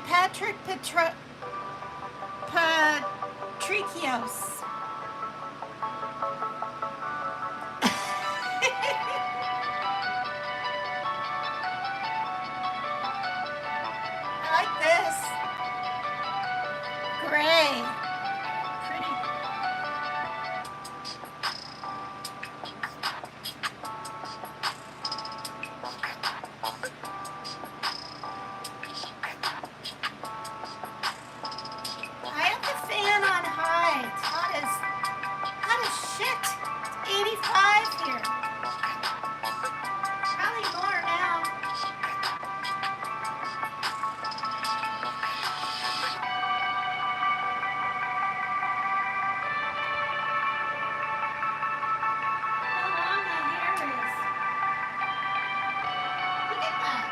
Patrick Patrikios. I like this. Gray. Pretty. I have the fan on high. It's hot as shit. It's 85 here. Probably more now. How long my hair is. Look at that.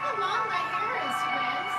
How long my hair is, you guys.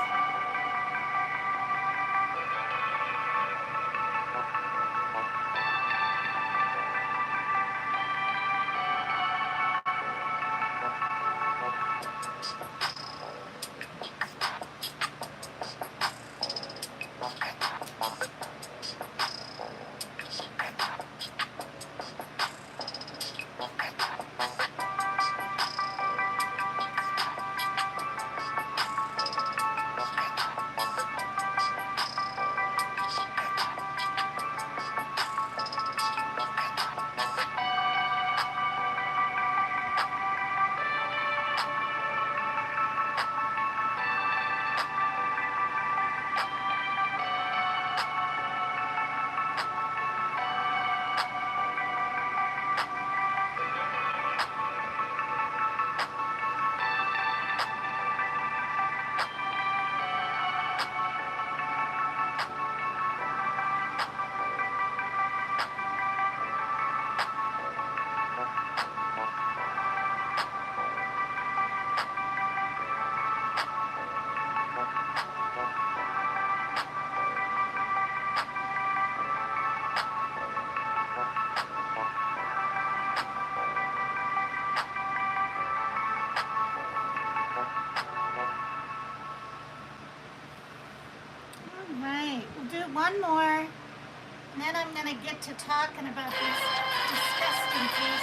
All right, we'll do one more, and then I'm going to get to talking about these disgusting faces.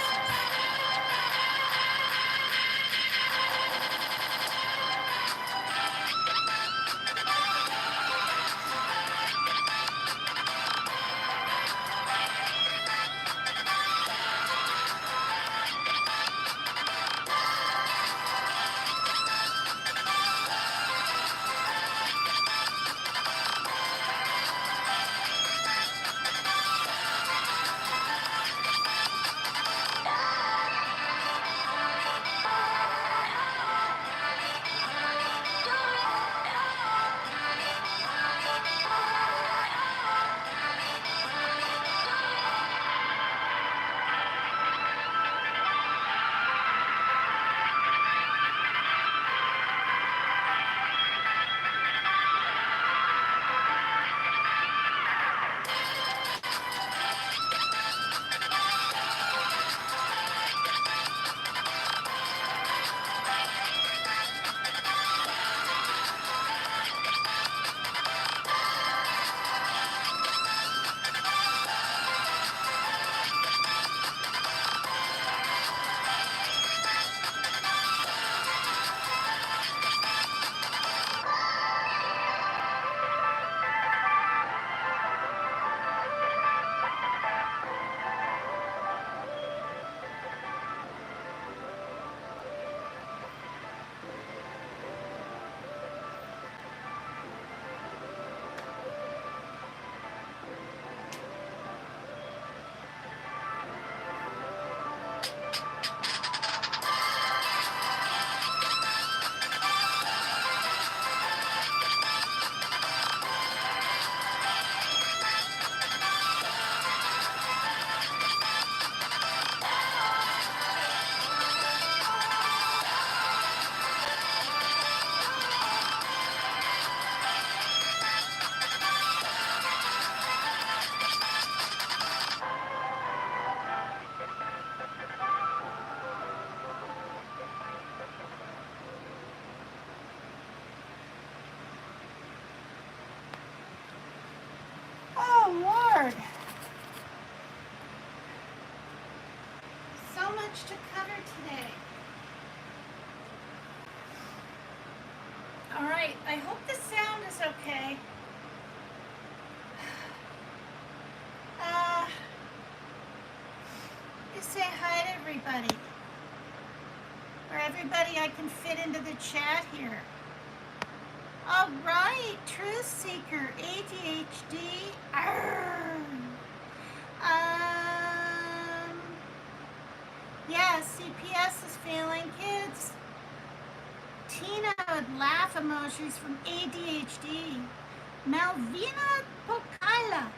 Lord. So much to cover today. All right, I hope the sound is okay. Just say hi to everybody. Or everybody I can fit into the chat here. All right, Truth Seeker, ADHD. Yeah, CPS is failing kids. Tina with laugh emojis from ADHD. Malvina Pokaila.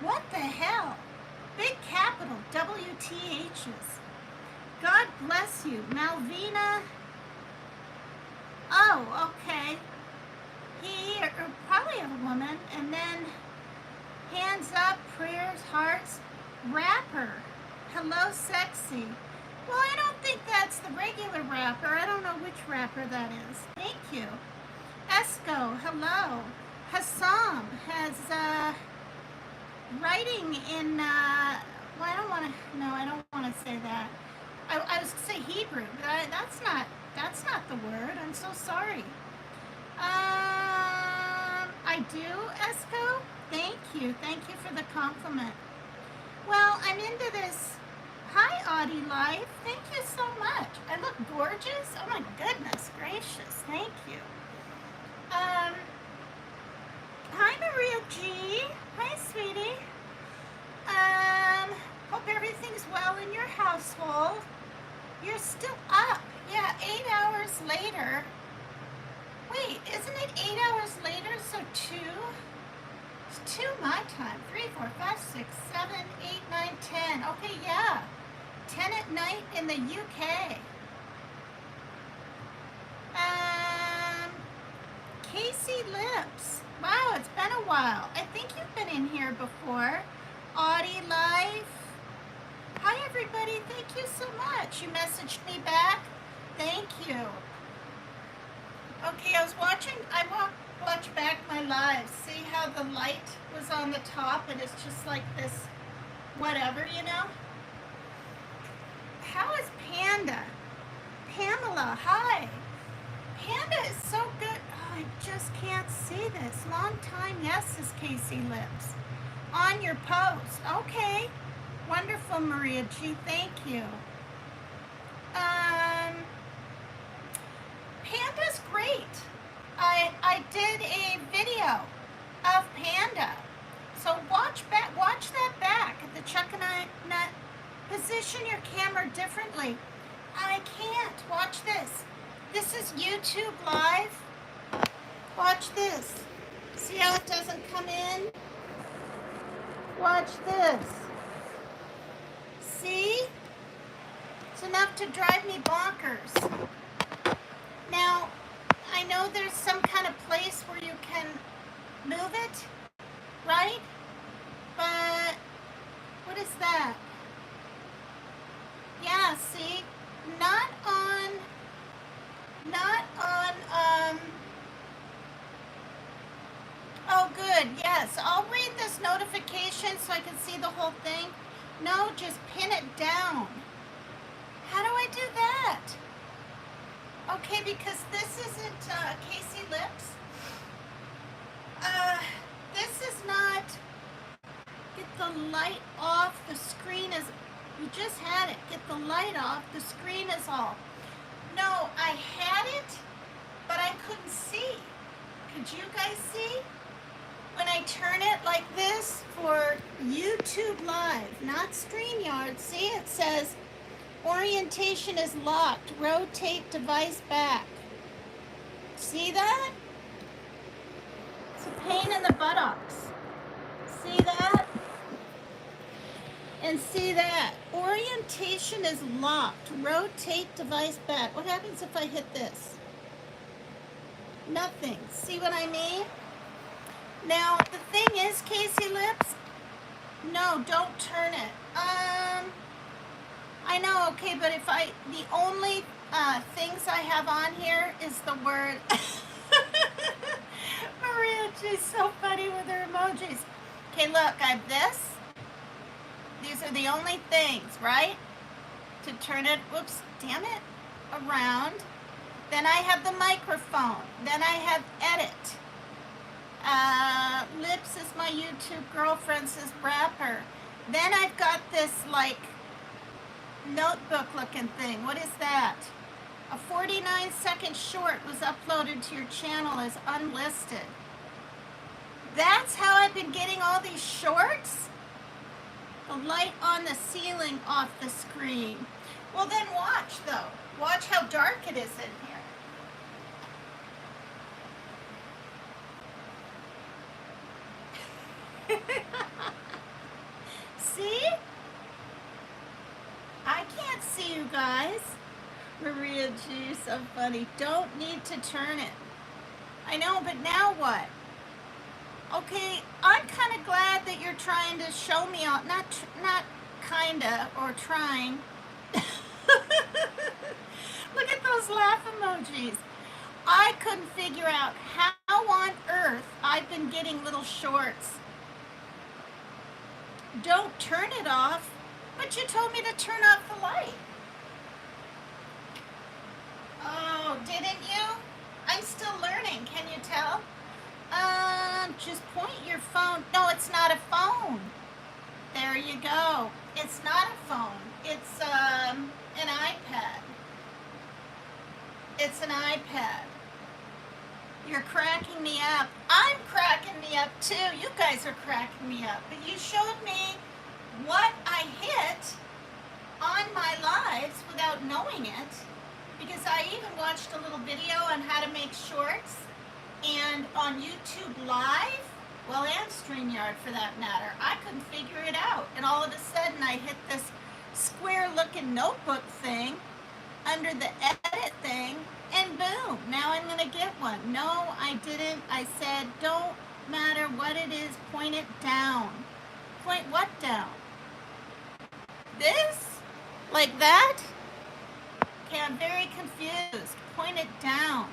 What the hell? Big capital WTHs. God bless you, Malvina. Oh, okay. He, or probably a woman, and then hands up, prayers, hearts, rapper. Hello, sexy. Well, I don't think that's the regular rapper. I don't know which rapper that is. Thank you. Esco, hello. Hassam has writing in, well, I don't want to say that. I was going to say Hebrew, but that's not the word. I'm so sorry. I do, Esco. Thank you for the compliment. Well, I'm into this. Hi, Audie Life. Thank you so much. I look gorgeous. Oh my goodness gracious. Thank you. Hi, Maria G. Hi, sweetie. Hope everything's well in your household. You're still up. Yeah, 8 hours later. Wait, isn't it 8 hours later? So 2? It's 2 my time. 3, 4, 5, 6, 7, 8, 9, 10. Okay, yeah. 10 at night in the UK. Casey Lips. Wow, it's been a while. I think you've been in here before. Audie Life. Hi, everybody. Thank you so much. You messaged me back. Thank you. Okay, I watched back my lives. See how the light was on the top and it's just like this, whatever, you know? How is Panda? Pamela, hi. Panda is so good. Oh, I just can't see this. Long time, yes, is Casey Lips. On your post. Okay. Wonderful, Maria G. Thank you. Panda's great. I did a video of Panda. So watch that back at the Chuck and I Nut. Position your camera differently. I can't. Watch this. This is YouTube Live. Watch this. See how it doesn't come in? Watch this. See? It's enough to drive me bonkers. Now, I know there's some kind of place where you can move it, right? But what is that? Yeah, see? Not on, oh good, yes. I'll read this notification so I can see the whole thing. No, just pin it down. How do I do that? Okay, because this isn't Casey Lips. This is not, get the light off, the screen is, you just had it. Get the light off, the screen is all. No, I had it, but I couldn't see. Could you guys see? When I turn it like this for YouTube Live, not StreamYard, see it says, orientation is locked, rotate device back. See that? It's a pain in the buttocks. See that? And see that? Orientation is locked, rotate device back. What happens if I hit this? Nothing. See what I mean? Now, the thing is, Casey Lips, no, don't turn it. I know, okay, but if the only things I have on here is the word, Maria, she's so funny with her emojis. Okay, look, I have this. These are the only things, right? To turn it, whoops, damn it, around. Then I have the microphone. Then I have edit. Lips is my YouTube girlfriend says wrapper. Then I've got this like notebook looking thing. What is that? A 49-second short was uploaded to your channel as unlisted. That's how I've been getting all these shorts? The light on the ceiling off the screen. Well then watch though. Watch how dark it is in here. See? I can't see you guys. Maria G, so funny. Don't need to turn it. I know, but now what? Okay, I'm kind of glad that you're trying to show me all, not kinda, or trying. Look at those laugh emojis. I couldn't figure out how on earth I've been getting little shorts. Don't turn it off, but you told me to turn off the light. Oh, didn't you? I'm still learning, can you tell? Just point your phone. No, it's not a phone. There you go. It's not a phone. It's an iPad. It's an iPad. You're cracking me up. I'm cracking me up too. You guys are cracking me up. But you showed me what I hit on my lives without knowing it, because I even watched a little video on how to make shorts, and on YouTube Live, well, and StreamYard for that matter, I couldn't figure it out. And all of a sudden I hit this square looking notebook thing under the edit thing, and boom, now I'm gonna get one. No, I didn't. I said, don't matter what it is, point it down. Point what down? This? Like that? Okay, I'm very confused. Point it down.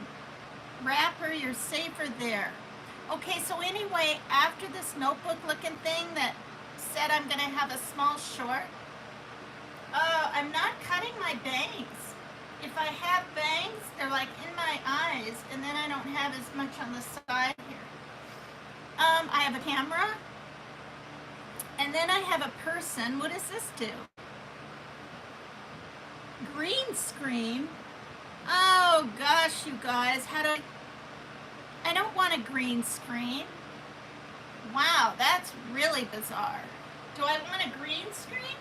Wrapper, you're safer there. Okay, so anyway, after this notebook looking thing that said I'm gonna have a small short, I'm not cutting my bangs. If I have bangs, they're like in my eyes, and then I don't have as much on the side here. I have a camera, and then I have a person. What does this do? Green screen. Oh gosh, you guys, how do I don't want a green screen. Wow, that's really bizarre. Do I want a green screen?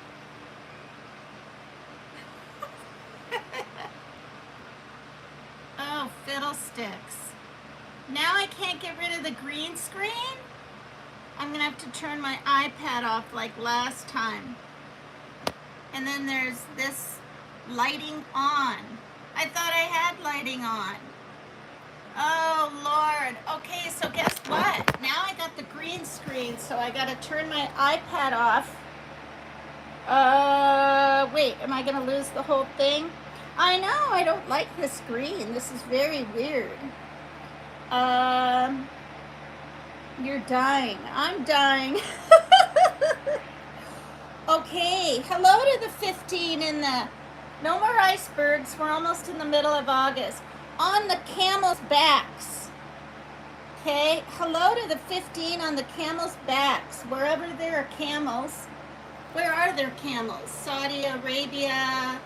Oh, fiddlesticks. Now I can't get rid of the green screen? I'm gonna have to turn my iPad off like last time. And then there's this lighting on. I thought I had lighting on. Oh, Lord. Okay, so guess what? Now I got the green screen, so I gotta turn my iPad off. Wait, am I gonna lose the whole thing? I know, I don't like this green. This is very weird. You're dying. I'm dying. Okay, hello to the 15 in the... No more icebergs. We're almost in the middle of August. On the camels' backs. Okay, hello to the 15 on the camels' backs. Wherever there are camels. Where are there camels? Saudi Arabia,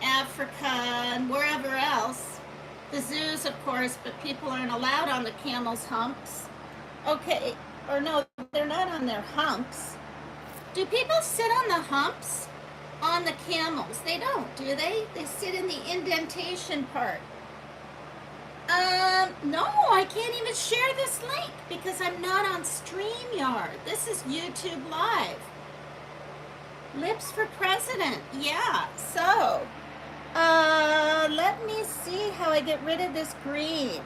Africa, and wherever else. The zoos, of course, but people aren't allowed on the camels' humps. Okay, or no, they're not on their humps. Do people sit on the humps on the camels? They don't, do they? They sit in the indentation part. No, I can't even share this link because I'm not on StreamYard. This is YouTube Live. Lips for president. Yeah, so, let me see how I get rid of this green.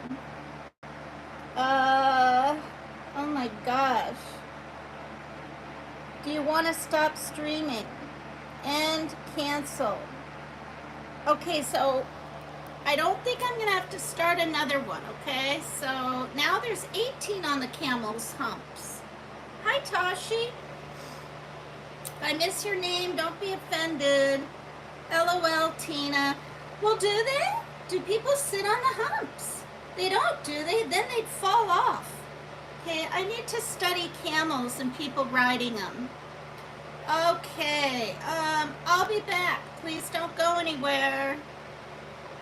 Oh my gosh. Do you want to stop streaming? And cancel. Okay, so I don't think I'm going to have to start another one, okay? So now there's 18 on the camel's humps. Hi, Tashi. If I miss your name, don't be offended. LOL, Tina. Well, do they? Do people sit on the humps? They don't, do they? Then they'd fall off. Okay, I need to study camels and people riding them. Okay, I'll be back. Please don't go anywhere.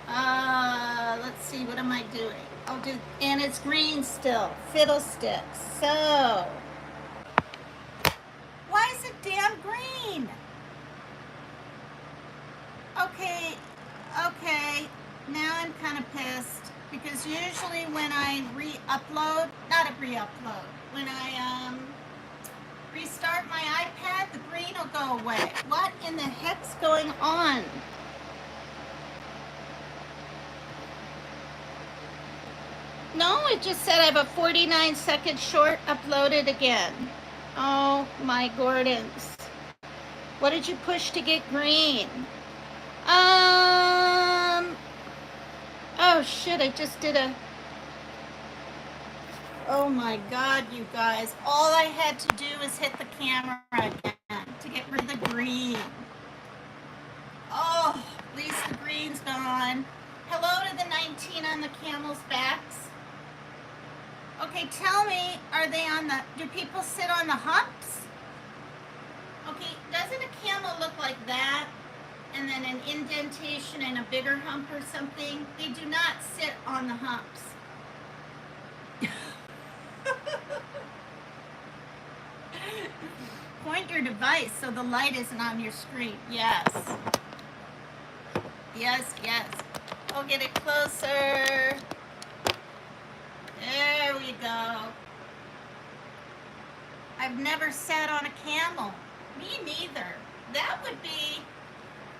Let's see, what am I doing? I'll do, and it's green still. Fiddlesticks. So, why is it damn green? Okay, now I'm kind of pissed because usually when I when I restart my iPad, the green will go away. What in the heck's going on? No, it just said I have a 49-second short uploaded again. Oh my Gordons. What did you push to get green? Oh shit, I just did a... Oh my God, you guys. All I had to do was hit the camera again to get rid of the green. Oh, at least the green's gone. Hello to the 19 on the camel's backs. Okay, tell me, are they on the... Do people sit on the humps? Okay, doesn't a camel look like that? And then an indentation and a bigger hump or something? They do not sit on the humps. Point your device so the light isn't on your screen. Yes. Yes, yes. I'll get it closer. There we go. I've never sat on a camel. Me neither. That would be...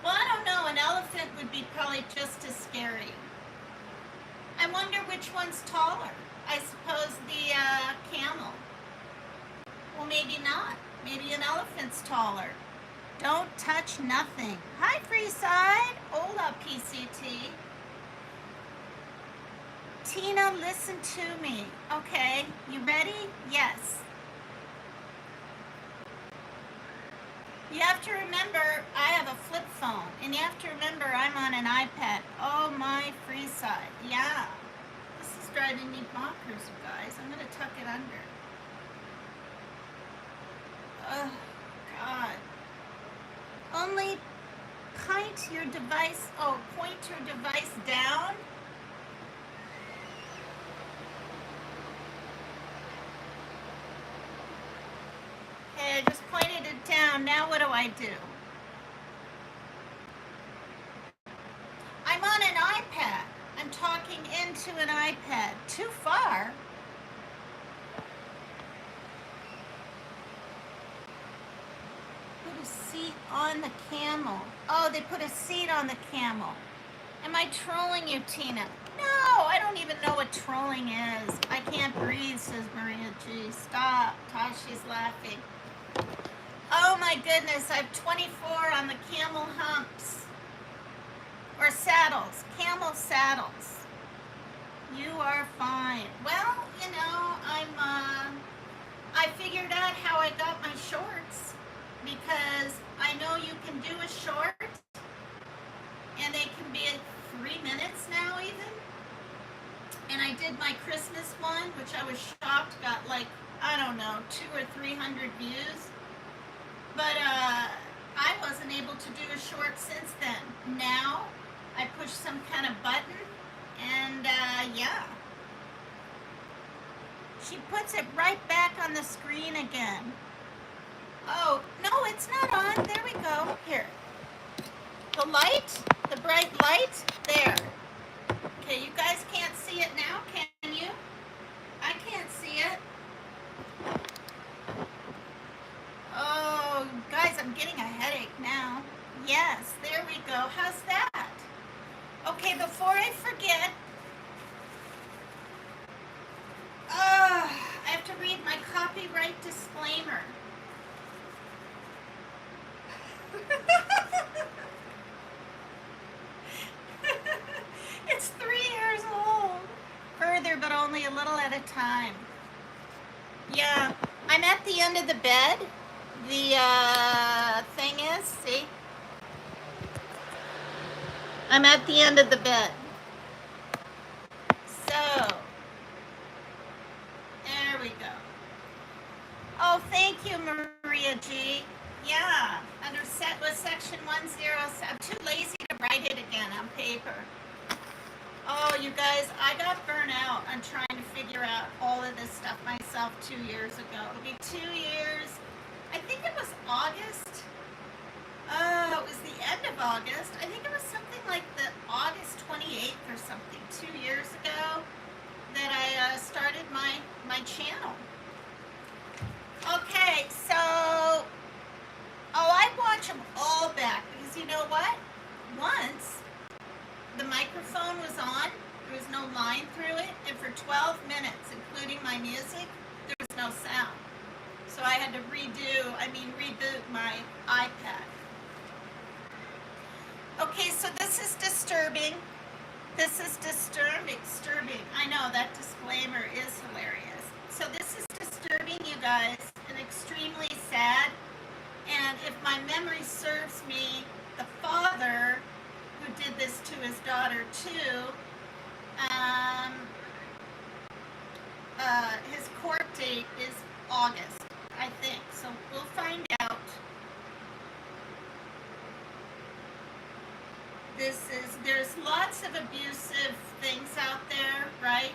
Well, I don't know. An elephant would be probably just as scary. I wonder which one's taller. I suppose the camel. Well, maybe not. Maybe an elephant's taller. Don't touch nothing. Hi, Freeside. Hola, PCT. Tina, listen to me. Okay, you ready? Yes. You have to remember, I have a flip phone, and you have to remember I'm on an iPad. Oh, my Freeside. Yeah. This is driving me bonkers, you guys. I'm going to tuck it under. Oh, God. Only point your device down. Okay, I just pointed it down. Now what do I do? I'm on an iPad. I'm talking into an iPad. Too far. Put a seat on the camel. Oh, they put a seat on the camel. Am I trolling you, Tina? No, I don't even know what trolling is. I can't breathe, says Maria G. Stop. Tashi's laughing. Oh my goodness, I have 24 on the camel humps. Or saddles. Camel saddles. You are fine. Well, you know, I figured out how I got my shorts. Because I know you can do a short. And they can be 3 minutes now even. And I did my Christmas one, which I was shocked got like, I don't know, 200 or 300 views. But I wasn't able to do a short since then. Now I push some kind of button and yeah. She puts it right back on the screen again. Oh, no, it's not on. There we go. Here. The light, the bright light, there. Okay, you guys can't see it now, can you? I can't see it. Oh, guys, I'm getting a headache now. Yes, there we go. How's that? Okay, before I forget, I have to read my copyright disclaimer. It's 3 years old. Further, but only a little at a time. Yeah, I'm at at the end of the bed. The thing is, see? I'm at the end of the bed. So, there we go. Oh, thank you, Maria G. Yeah, under set was section 107. I'm too lazy to write it again on paper. Oh, you guys, I got burnt out on trying to figure out all of this stuff myself 2 years ago. It'll be 2 years. I think it was August. It was the end of August. I think it was something like the August 28th or something, 2 years ago, that I started my channel. Okay, so, I watch them all back because you know what? Once the microphone was on, there was no line through it, and for 12 minutes, including my music, there was no sound. So I had to reboot my iPad. Okay, so this is disturbing. This is disturbing. I know that disclaimer is hilarious. So this is disturbing, you guys, and extremely sad. And if my memory serves me, the father who did this to his daughter too, his court date is August, I think. So we'll find out. There's lots of abusive things out there, right?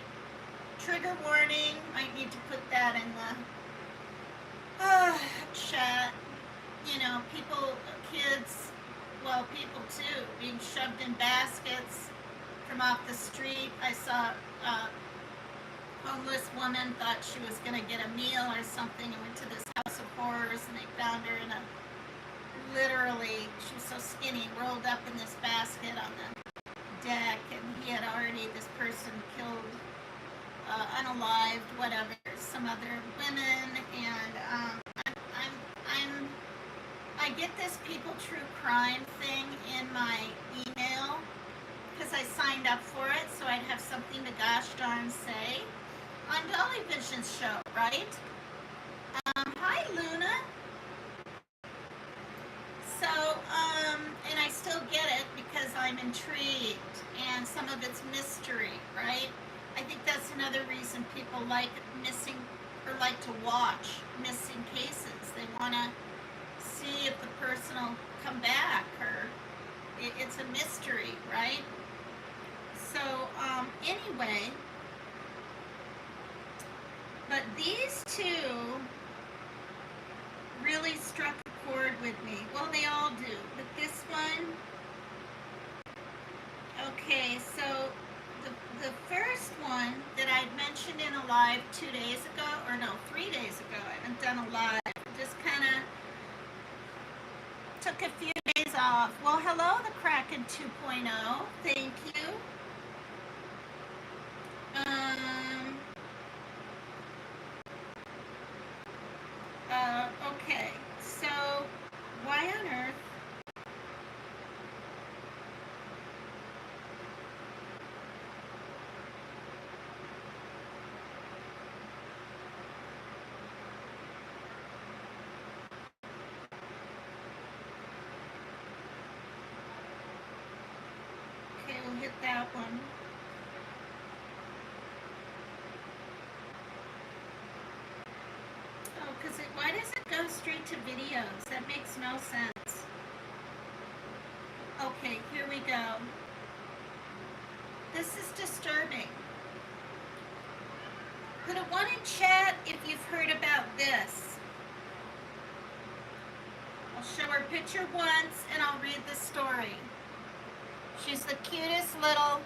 Trigger warning, might need to put that in the chat. You know, kids, people too, being shoved in baskets from off the street. I saw a homeless woman thought she was going to get a meal or something and went to this house of horrors, and they found her in literally, she was so skinny, rolled up in this basket on the deck, and he had already, this person killed, unalived, whatever, some other women, and I get this People True Crime thing in my email because I signed up for it, so I'd have something to gosh darn say on Dolly Vision's show, right? Hi, Luna. So, and I still get it because I'm intrigued, and some of it's mystery, right? I think that's another reason people like missing, or like to watch missing cases. They want to see if the person will come back, or it's a mystery, right? So, anyway, but these two really struck a chord with me. Well, they all do, but this one, okay, so the first one that I'd mentioned in a live 2 days ago, or no, 3 days ago, I haven't done a live, just kind of took a few days off. Well, hello, the Kraken 2.0, thank you. Okay, so why on earth? Okay, we'll hit that one. Oh, because why does it go straight to videos? That makes no sense. Okay, here we go. This is disturbing. Put a 1 in chat if you've heard about this. I'll show her picture once and I'll read the story. She's the cutest little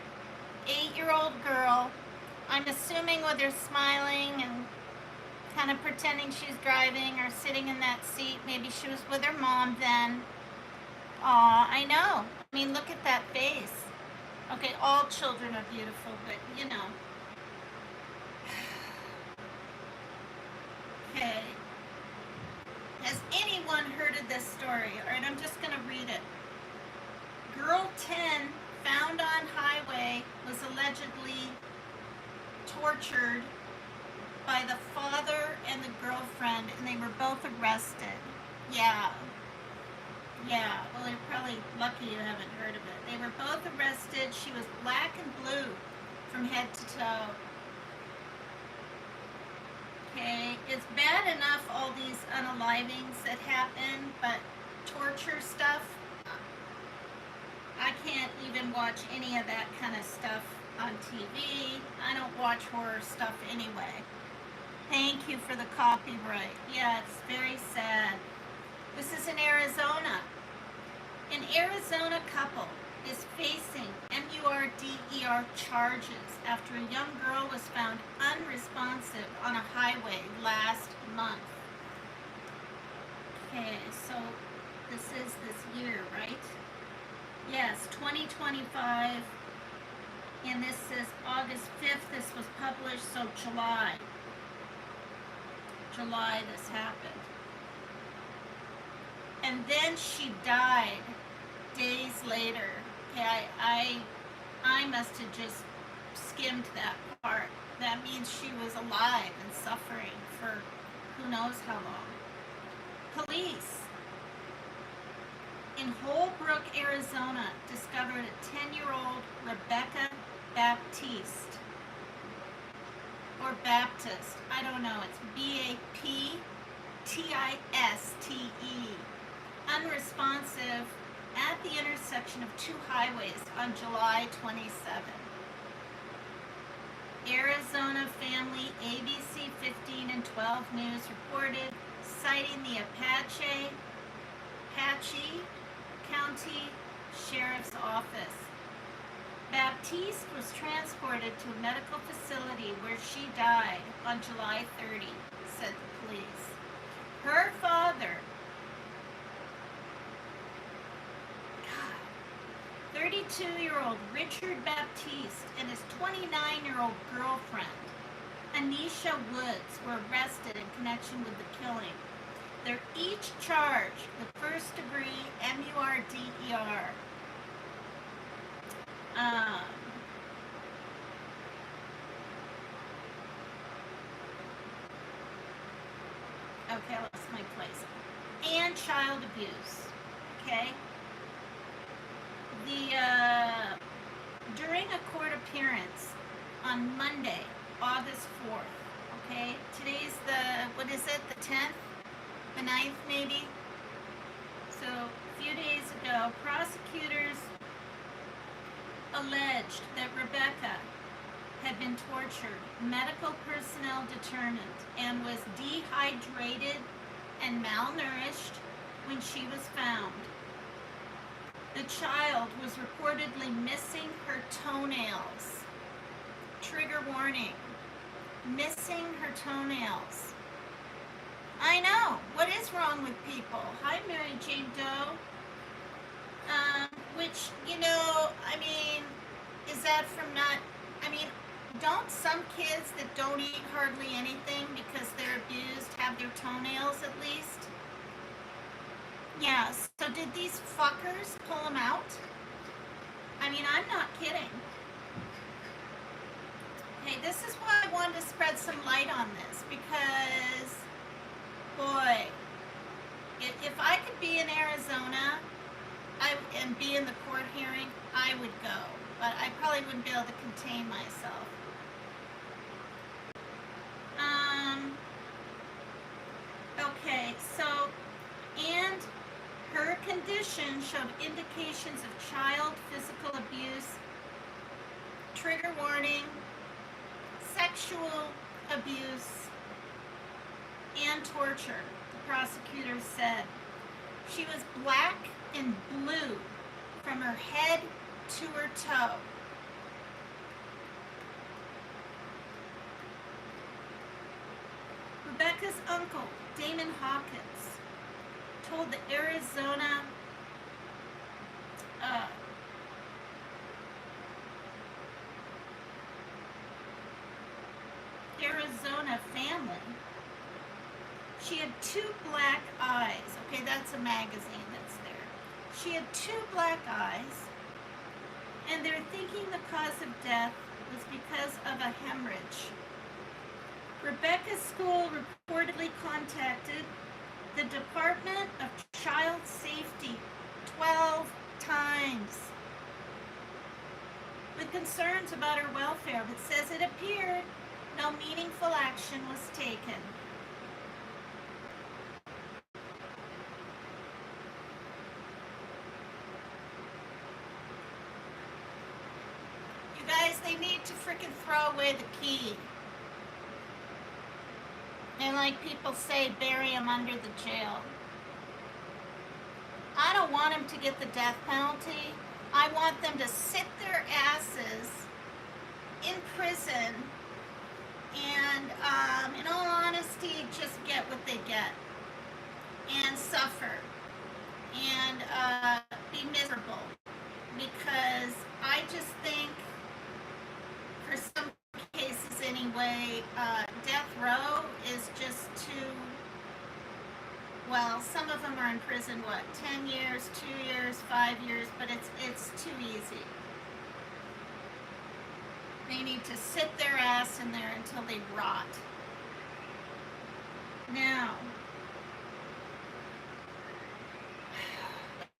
8-year-old girl. I'm assuming with her smiling and kind of pretending she's driving or sitting in that seat. Maybe she was with her mom then. Aw, I know. I mean, look at that face. Okay, all children are beautiful, but you know. Okay. Has anyone heard of this story? All right, I'm just going to read it. Girl 10 found on highway was allegedly tortured by the father and the girlfriend, and they were both arrested. Yeah. Yeah, well, you're probably lucky you haven't heard of it. They were both arrested. She was black and blue from head to toe. Okay, it's bad enough all these unalivings that happen, but torture stuff, I can't even watch any of that kind of stuff on TV. I don't watch horror stuff anyway. Thank you for the copyright. Yeah, it's very sad. This is in Arizona. An Arizona couple is facing MURDER charges after a young girl was found unresponsive on a highway last month. Okay, so this is this year, right? Yes, 2025. And this is August 5th. This was published, so July this happened. And then she died days later. Okay, I must have just skimmed that part. That means she was alive and suffering for who knows how long. Police in Holbrook, Arizona, discovered a 10-year-old Rebecca Baptiste, or Baptist, I don't know, it's Baptiste, unresponsive at the intersection of two highways on July 27. Arizona Family, ABC 15 and 12 News reported, citing the Apache County Sheriff's Office. Baptiste was transported to a medical facility where she died on July 30, said the police. Her father, 32-year-old Richard Baptiste, and his 29-year-old girlfriend, Anisha Woods, were arrested in connection with the killing. They're each charged with first-degree MURDER. Okay, I lost my place. And child abuse. Okay? During a court appearance on Monday, August 4th, okay? Today's the 10th? The 9th, maybe? So, a few days ago, prosecutors alleged that Rebecca had been tortured. Medical personnel determined and was dehydrated and malnourished when she was found. The child was reportedly missing her toenails. Trigger warning. Missing her toenails. I know. What is wrong with people? Hi, Mary Jane Doe. Which, I mean, is that from not, don't some kids that don't eat hardly anything because they're abused have their toenails at least? Yeah, so did these fuckers pull them out? I'm not kidding. Hey, this is why I wanted to spread some light on this, because, boy, if I could be in Arizona and be in the court hearing, I would go. But I probably wouldn't be able to contain myself. Okay, so, and her condition showed indications of child physical abuse, trigger warning, sexual abuse, and torture, the prosecutor said. She was black and blue from her head to her toe. Rebecca's uncle, Damon Hawkins, told the Arizona Family, she had two black eyes. Okay, that's a magazine that's there. She had two black eyes, and they're thinking the cause of death was because of a hemorrhage. Rebecca's school reportedly contacted the Department of Child Safety 12 times with concerns about her welfare, but says it appeared no meaningful action was taken. You guys, they need to freaking throw away the key. And like people say, bury him under the jail. I don't want him to get the death penalty. I want them to sit their asses in prison and, in all honesty, just get what they get and suffer and be miserable. Because I just think, for some cases anyway, death row is just too, well, some of them are in prison, 10 years, 2 years, 5 years, but it's too easy. They need to sit their ass in there until they rot. Now,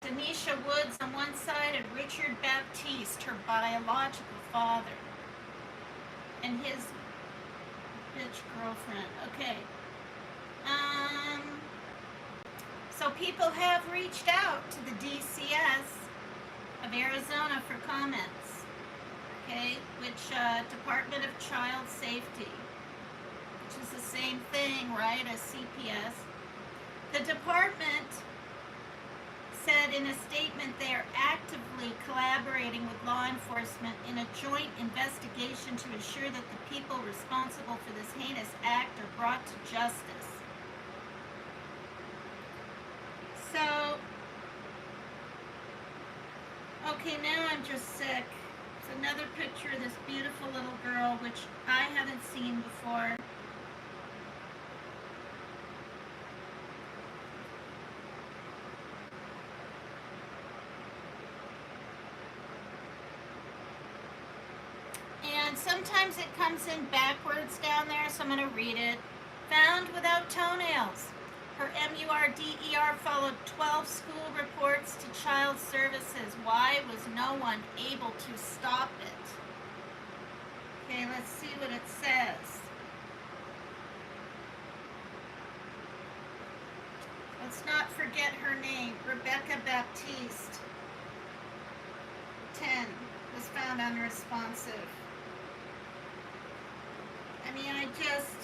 Denisha Woods on one side and Richard Baptiste, her biological father, and his bitch girlfriend. Okay. So people have reached out to the DCS of Arizona for comments. Okay, which Department of Child Safety, which is the same thing, right, as CPS. The department said in a statement they are actively collaborating with law enforcement in a joint investigation to ensure that the people responsible for this heinous act are brought to justice. So, okay, now I'm just sick. It's another picture of this beautiful little girl, which I haven't seen before. And sometimes it comes in backwards down there, so I'm going to read it. Found without toenails. Her MURDER followed 12 school reports to child services. Why was no one able to stop it? Okay, let's see what it says. Let's not forget her name, Rebecca Baptiste. 10 was found unresponsive. I mean, I just...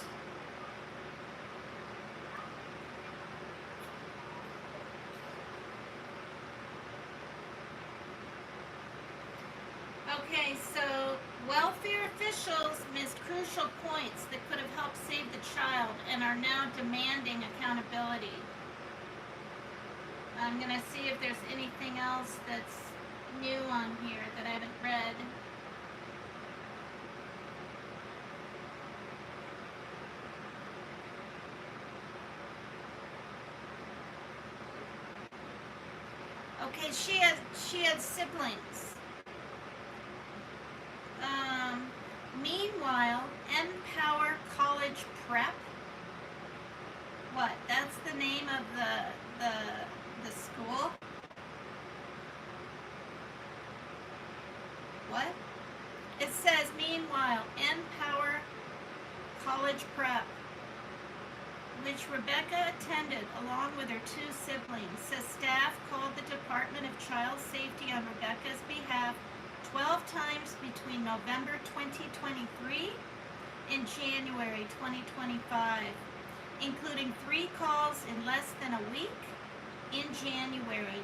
Okay, so welfare officials missed crucial points that could have helped save the child and are now demanding accountability. I'm going to see if there's anything else that's new on here that I haven't read. Okay, she had siblings. Meanwhile, Empower College Prep. What? That's the name of the school? What? It says, meanwhile, Empower College Prep, which Rebecca attended along with her 2 siblings, says staff called the Department of Child Safety on Rebecca's behalf 12 times between November 2023 and January 2025, including 3 calls in less than a week in January.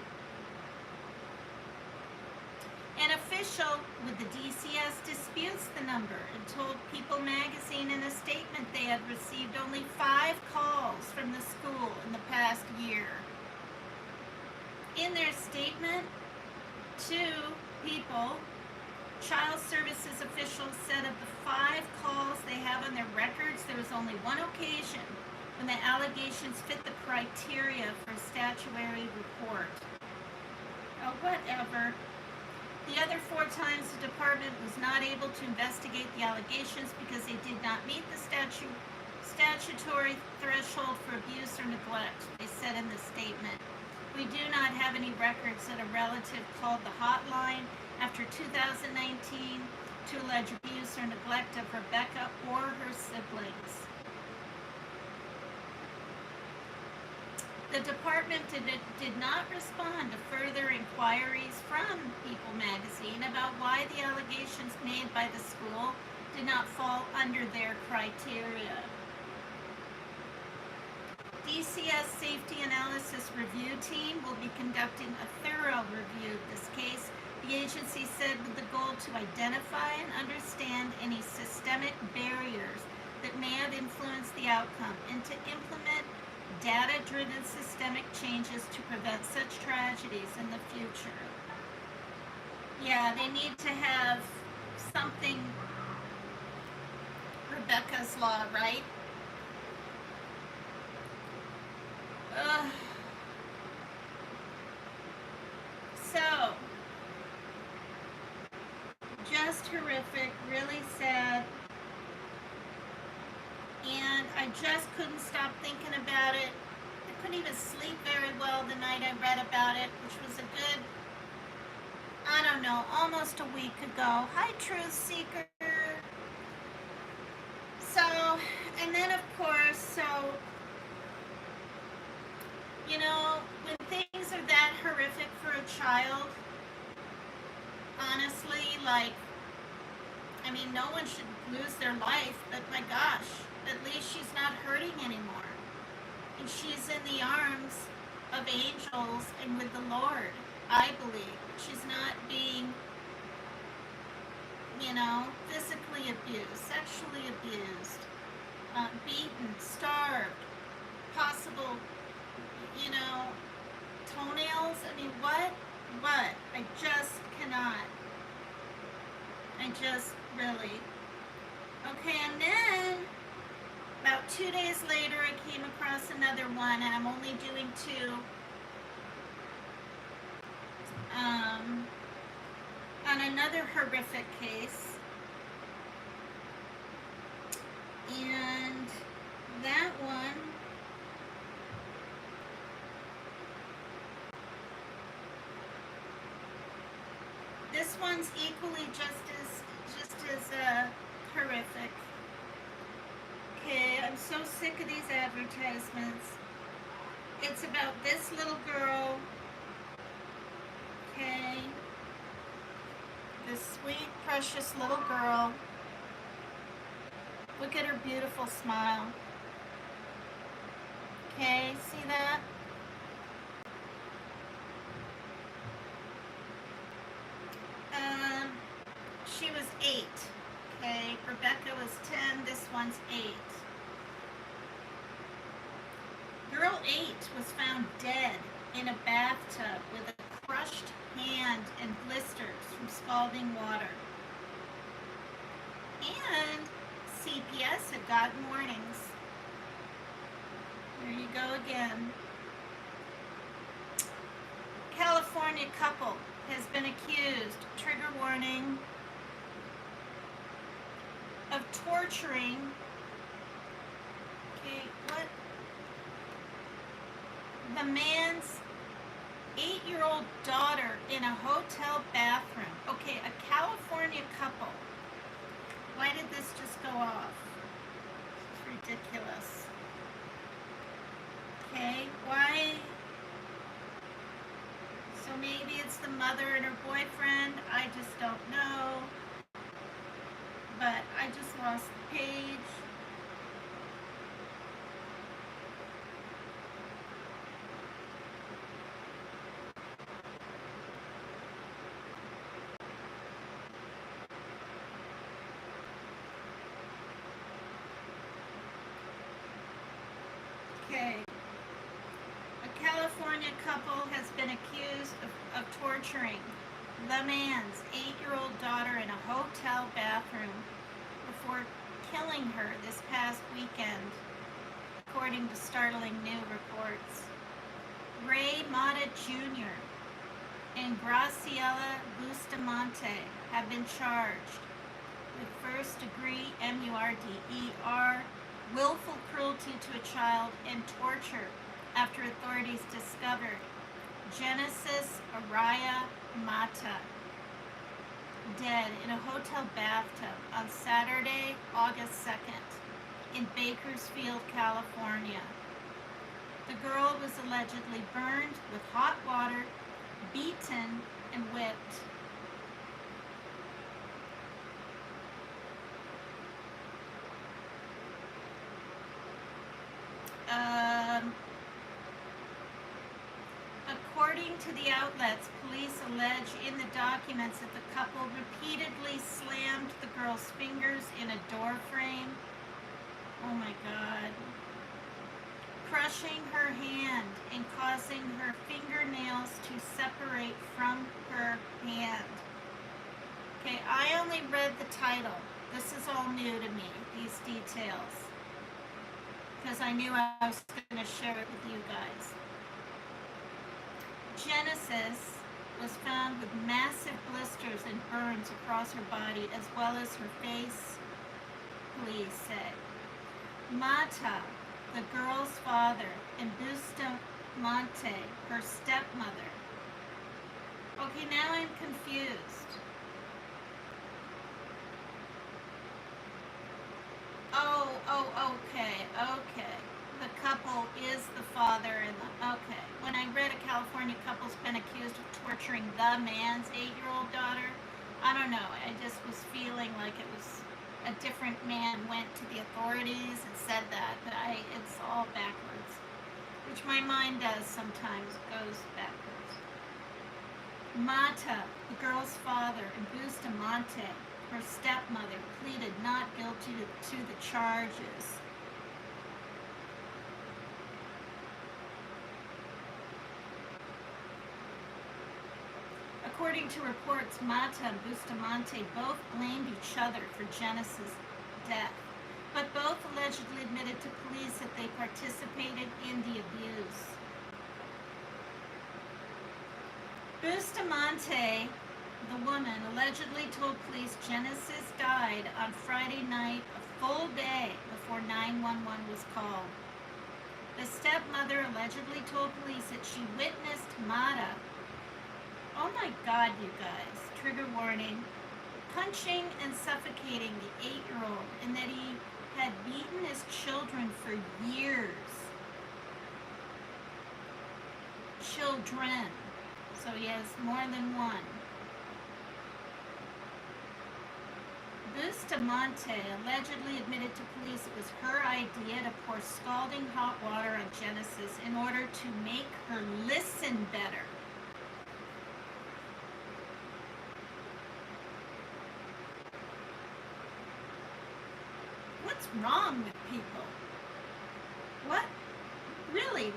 An official with the DCS disputes the number and told People magazine in a statement they had received only 5 calls from the school in the past year. In their statement, 2 people, child services officials said of the 5 calls they have on their records, there was only 1 occasion when the allegations fit the criteria for a statutory report. Oh, whatever. The other 4 times the department was not able to investigate the allegations because they did not meet the statutory threshold for abuse or neglect, they said in the statement. We do not have any records that a relative called the hotline after 2019 to allege abuse or neglect of Rebecca or her siblings. The department did not respond to further inquiries from People magazine about why the allegations made by the school did not fall under their criteria. DCS Safety Analysis Review Team will be conducting a thorough review of this case, the agency said, with the goal to identify and understand any systemic barriers that may have influenced the outcome and to implement data-driven systemic changes to prevent such tragedies in the future. Yeah, they need to have something, Rebecca's Law, right? So, just horrific, really sad, and I just couldn't stop thinking about it. I couldn't even sleep very well the night I read about it, which was a good, I don't know, almost a week ago. Hi, Truth Seeker. So, and then of course, you know, when things are that horrific for a child, honestly, like, I mean, no one should lose their life, but my gosh, at least she's not hurting anymore. And she's in the arms of angels and with the Lord, I believe. She's not being, you know, physically abused, sexually abused, beaten, starved, possible, you know, toenails. I mean, what? I just cannot. I just really. Okay, and then about 2 days later, I came across another one, and I'm only doing two. On another horrific case. And that one, this one's equally just as horrific. Okay, I'm so sick of these advertisements. It's about this little girl. Okay, this sweet, precious little girl. Look at her beautiful smile. Okay, see that? She was 8. Okay, Rebecca was 10, this one's 8. Girl 8 was found dead in a bathtub with a crushed hand and blisters from scalding water. And CPS had gotten warnings. There you go again. California couple has been accused, trigger warning, of torturing, okay, what? The man's 8-year-old daughter in a hotel bathroom. Okay, a California couple. Why did this just go off? It's ridiculous. Okay, why? So maybe it's the mother and her boyfriend. I just don't know. But I just lost the page. Okay. A California couple has been accused of torturing the man's 8-year-old daughter in a hotel bathroom before killing her this past weekend, according to startling new reports. Ray Mata Jr. and Graciela Bustamante have been charged with first-degree murder, willful cruelty to a child, and torture after authorities discovered Genesis Araya Mata dead in a hotel bathtub on Saturday, August 2nd, in Bakersfield, California. The girl was allegedly burned with hot water, beaten, and whipped. According to the outlets, police allege in the documents that the couple repeatedly slammed the girl's fingers in a door frame. Oh my God. Crushing her hand and causing her fingernails to separate from her hand. Okay, I only read the title. This is all new to me, these details, because I knew I was going to share it with you guys. Genesis was found with massive blisters and burns across her body as well as her face, police say. Mata, the girl's father, and Bustamante, her stepmother. Okay, now I'm confused. Okay. The couple is the father and okay. When I read a California couple's been accused of torturing the man's 8-year-old daughter, I don't know. I just was feeling like it was a different man went to the authorities and said that, but it's all backwards, which my mind does sometimes, goes backwards. Mata, the girl's father, and Bustamante, her stepmother, pleaded not guilty to the charges. According to reports, Mata and Bustamante both blamed each other for Genesis' death, but both allegedly admitted to police that they participated in the abuse. Bustamante, the woman, allegedly told police Genesis died on Friday night, a full day before 911 was called. The stepmother allegedly told police that she witnessed Mata, oh my God, you guys, trigger warning, punching and suffocating the 8-year-old, and that he had beaten his children for years. Children. So he has more than one. Bustamante allegedly admitted to police it was her idea to pour scalding hot water on Genesis in order to make her listen better. What's wrong with people? What? Really?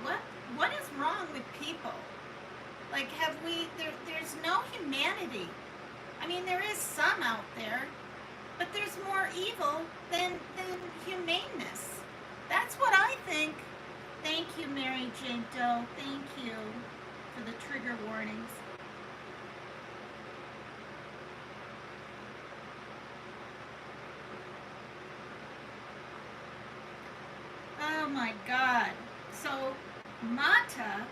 What is wrong with people? Like, have we, there's no humanity. I mean, there is some out there, but there's more evil than humaneness. That's what I think. Thank you, Mary Jane Doe. Thank you for the trigger warnings. Oh my God. So Mata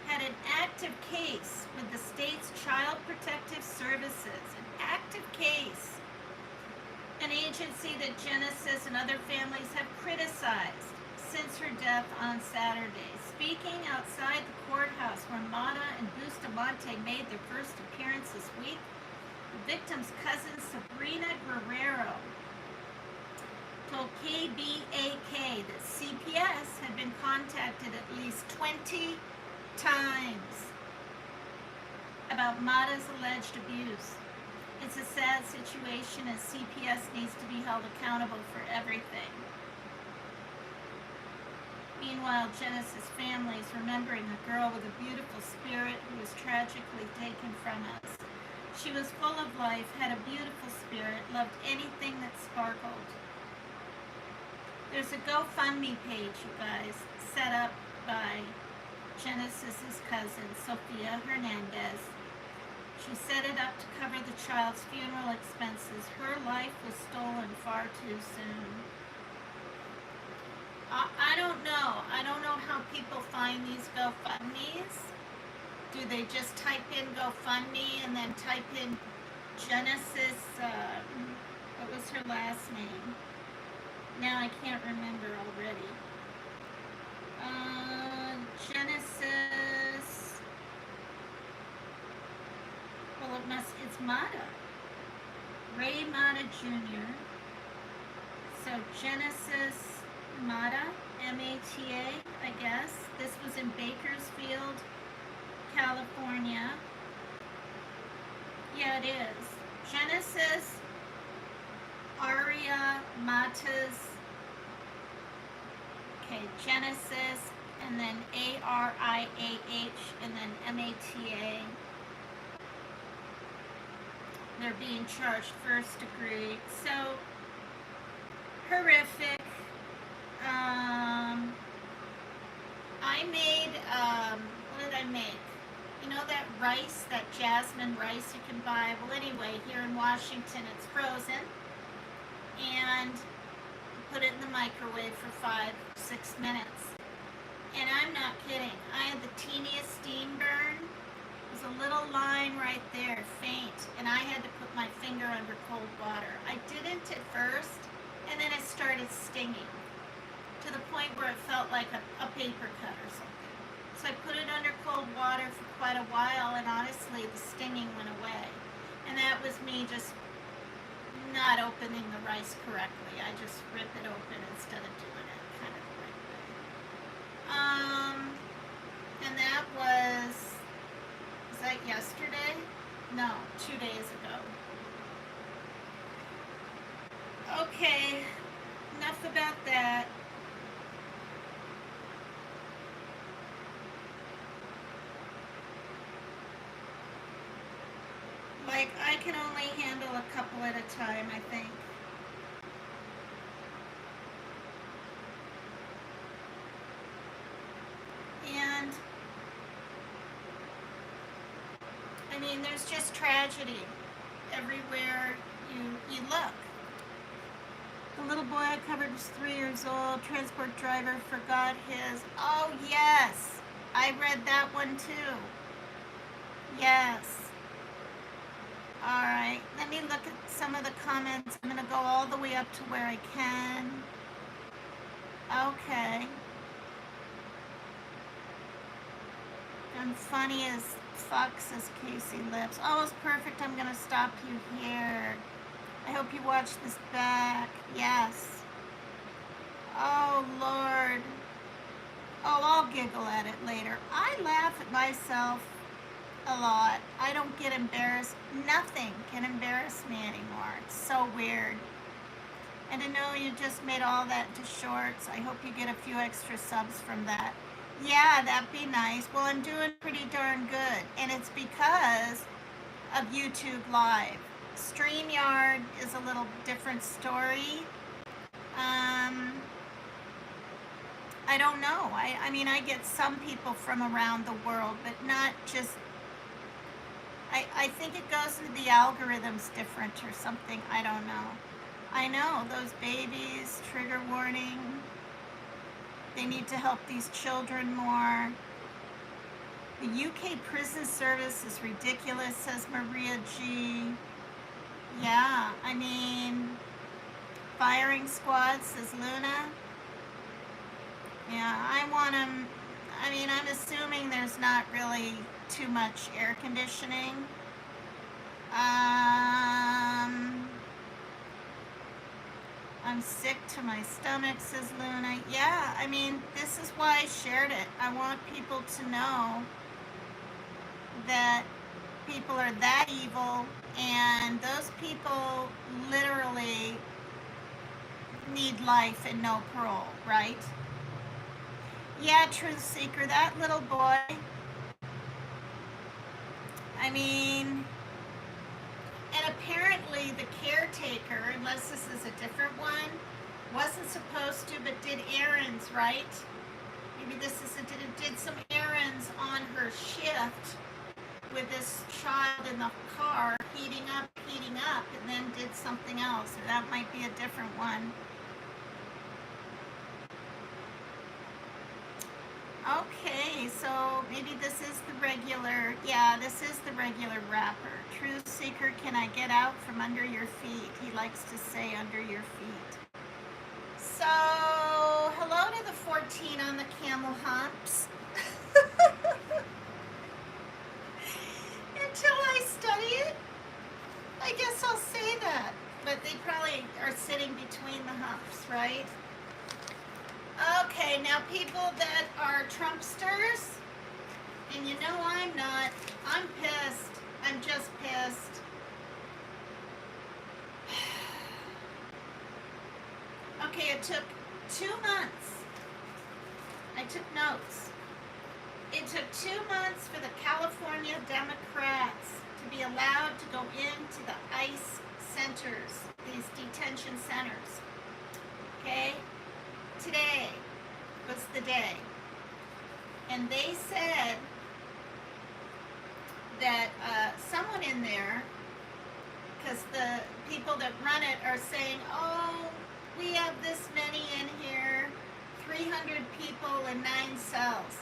had an active case with the state's Child Protective Services, an active case, an agency that Genesis and other families have criticized since her death on Saturday. Speaking outside the courthouse where Mata and Bustamante made their first appearance this week, the victim's cousin Sabrina Guerrero told KBAK that CPS had been contacted at least 20 times about Mata's alleged abuse. It's a sad situation as CPS needs to be held accountable for everything. Meanwhile, Genesis' family is remembering a girl with a beautiful spirit who was tragically taken from us. She was full of life, had a beautiful spirit, loved anything that sparkled. There's a GoFundMe page, you guys, set up by Genesis' cousin, Sofia Hernandez. She set it up to cover the child's funeral expenses. Her life was stolen far too soon. I don't know. I don't know how people find these GoFundMes. Do they just type in GoFundMe and then type in Genesis? What was her last name? Now I can't remember already. Genesis. Well, it's Mata. Ray Mata Jr. So Genesis Mata, M-A-T-A, I guess. This was in Bakersfield, California. Yeah, it is. Genesis Aria Matas. Okay, Genesis, and then A-R-I-A-H, and then M-A-T-A. They're being charged first degree. So, horrific. I made, what did I make? You know that rice, that jasmine rice you can buy? Well, anyway, here in Washington, it's frozen. And put it in the microwave for 5-6 minutes. And I'm not kidding. I had the teeniest steam burn. There's a little line right there, faint. And I had to put my finger under cold water. I didn't at first, and then it started stinging to the point where it felt like a paper cut or something. So I put it under cold water for quite a while, and honestly, the stinging went away. And that was me just not opening the rice correctly. I just rip it open instead of doing it kind of the right way. And that was that yesterday? No, 2 days ago. Okay, enough about that. Like, I can only handle a couple at a time, I think. And, I mean, there's just tragedy everywhere you look. The little boy I covered was 3 years old. Transport driver forgot his... Oh, yes. I read that one, too. Yes. All right, let me look at some of the comments. I'm going to go all the way up to where I can. Okay. I'm funny as fuck, says Casey Lips. Oh, it's perfect. I'm going to stop you here. I hope you watch this back. Yes. Oh, Lord. Oh, I'll giggle at it later. I laugh at myself a lot. I don't get embarrassed. Nothing can embarrass me anymore. It's so weird. And to know you just made all that into shorts, I hope you get a few extra subs from that. Yeah, that'd be nice. Well, I'm doing pretty darn good. And it's because of YouTube Live. StreamYard is a little different story. I don't know. I mean, I get some people from around the world, but not just... I think it goes into the algorithms different or something. I don't know. I know, those babies, trigger warning. They need to help these children more. The UK prison service is ridiculous, says Maria G. Yeah, I mean, firing squad, says Luna. Yeah, I want them. I mean, I'm assuming there's not really too much air conditioning. I'm sick to my stomach, says Luna. Yeah, I mean, this is why I shared it. I want people to know that people are that evil, and those people literally need life and no parole, right? Yeah, Truth Seeker, that little boy, I mean, and apparently the caretaker, unless this is a different one, wasn't supposed to, but did errands, right? Maybe this is did some errands on her shift with this child in the car, heating up, and then did something else. Or that might be a different one. so maybe this is the regular, yeah, this is the regular wrapper. Truth Seeker, can I get out from under your feet? He likes to say under your feet. So, hello to the 14 on the camel humps. Until I study it, I guess I'll say that. But they probably are sitting between the humps, right? Okay, now people that are Trumpsters, and you know I'm not, I'm pissed. I'm just pissed. Okay, it took 2 months. I took notes. It took 2 months for the California Democrats to be allowed to go into the ICE centers, these detention centers. Okay? Today was the day. And they said that someone in there, because the people that run it are saying, oh, we have this many in here, 300 people in 9 cells.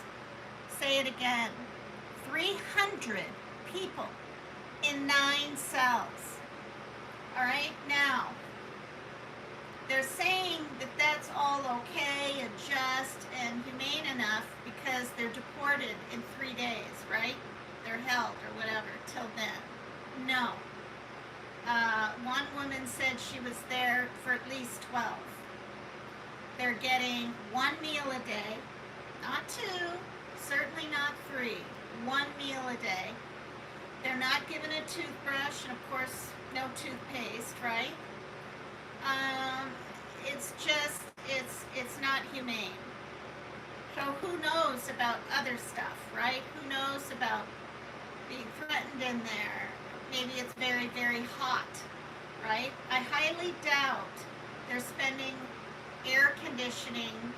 Say it again, 300 people in 9 cells. All right, now, they're saying that that's all okay and just and humane enough because they're deported in 3 days, right? They're held or whatever till then. No. One woman said she was there for at least 12. They're getting 1 meal a day, not 2, certainly not 3, 1 meal a day. They're not given a toothbrush, and of course, no toothpaste, right? It's just, it's not humane. So who knows about other stuff, right? Who knows about being threatened in there? Maybe it's very, very hot, right? I highly doubt they're spending air conditioning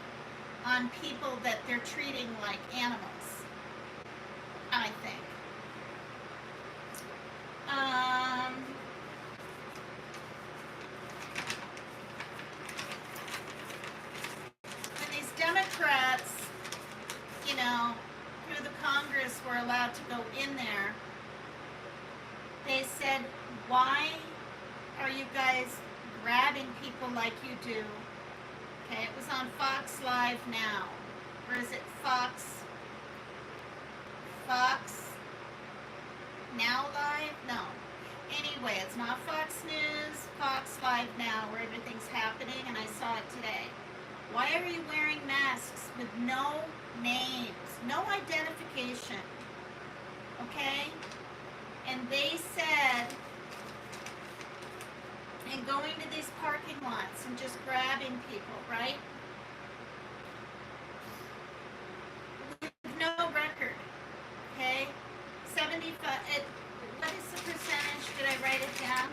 on people that they're treating like animals, I think. When these Democrats, you know, through the Congress were allowed to go in there, they said, why are you guys grabbing people like you do? Okay, it was on Fox Live Now. Or is it Fox Now Live? No. Anyway, it's not Fox News, Fox Live Now, where everything's happening, and I saw it today. Why are you wearing masks with no names, no identification? Okay? And they said, and going to these parking lots and just grabbing people, right? With no record, okay? 75, what is the percentage? Did I write it down?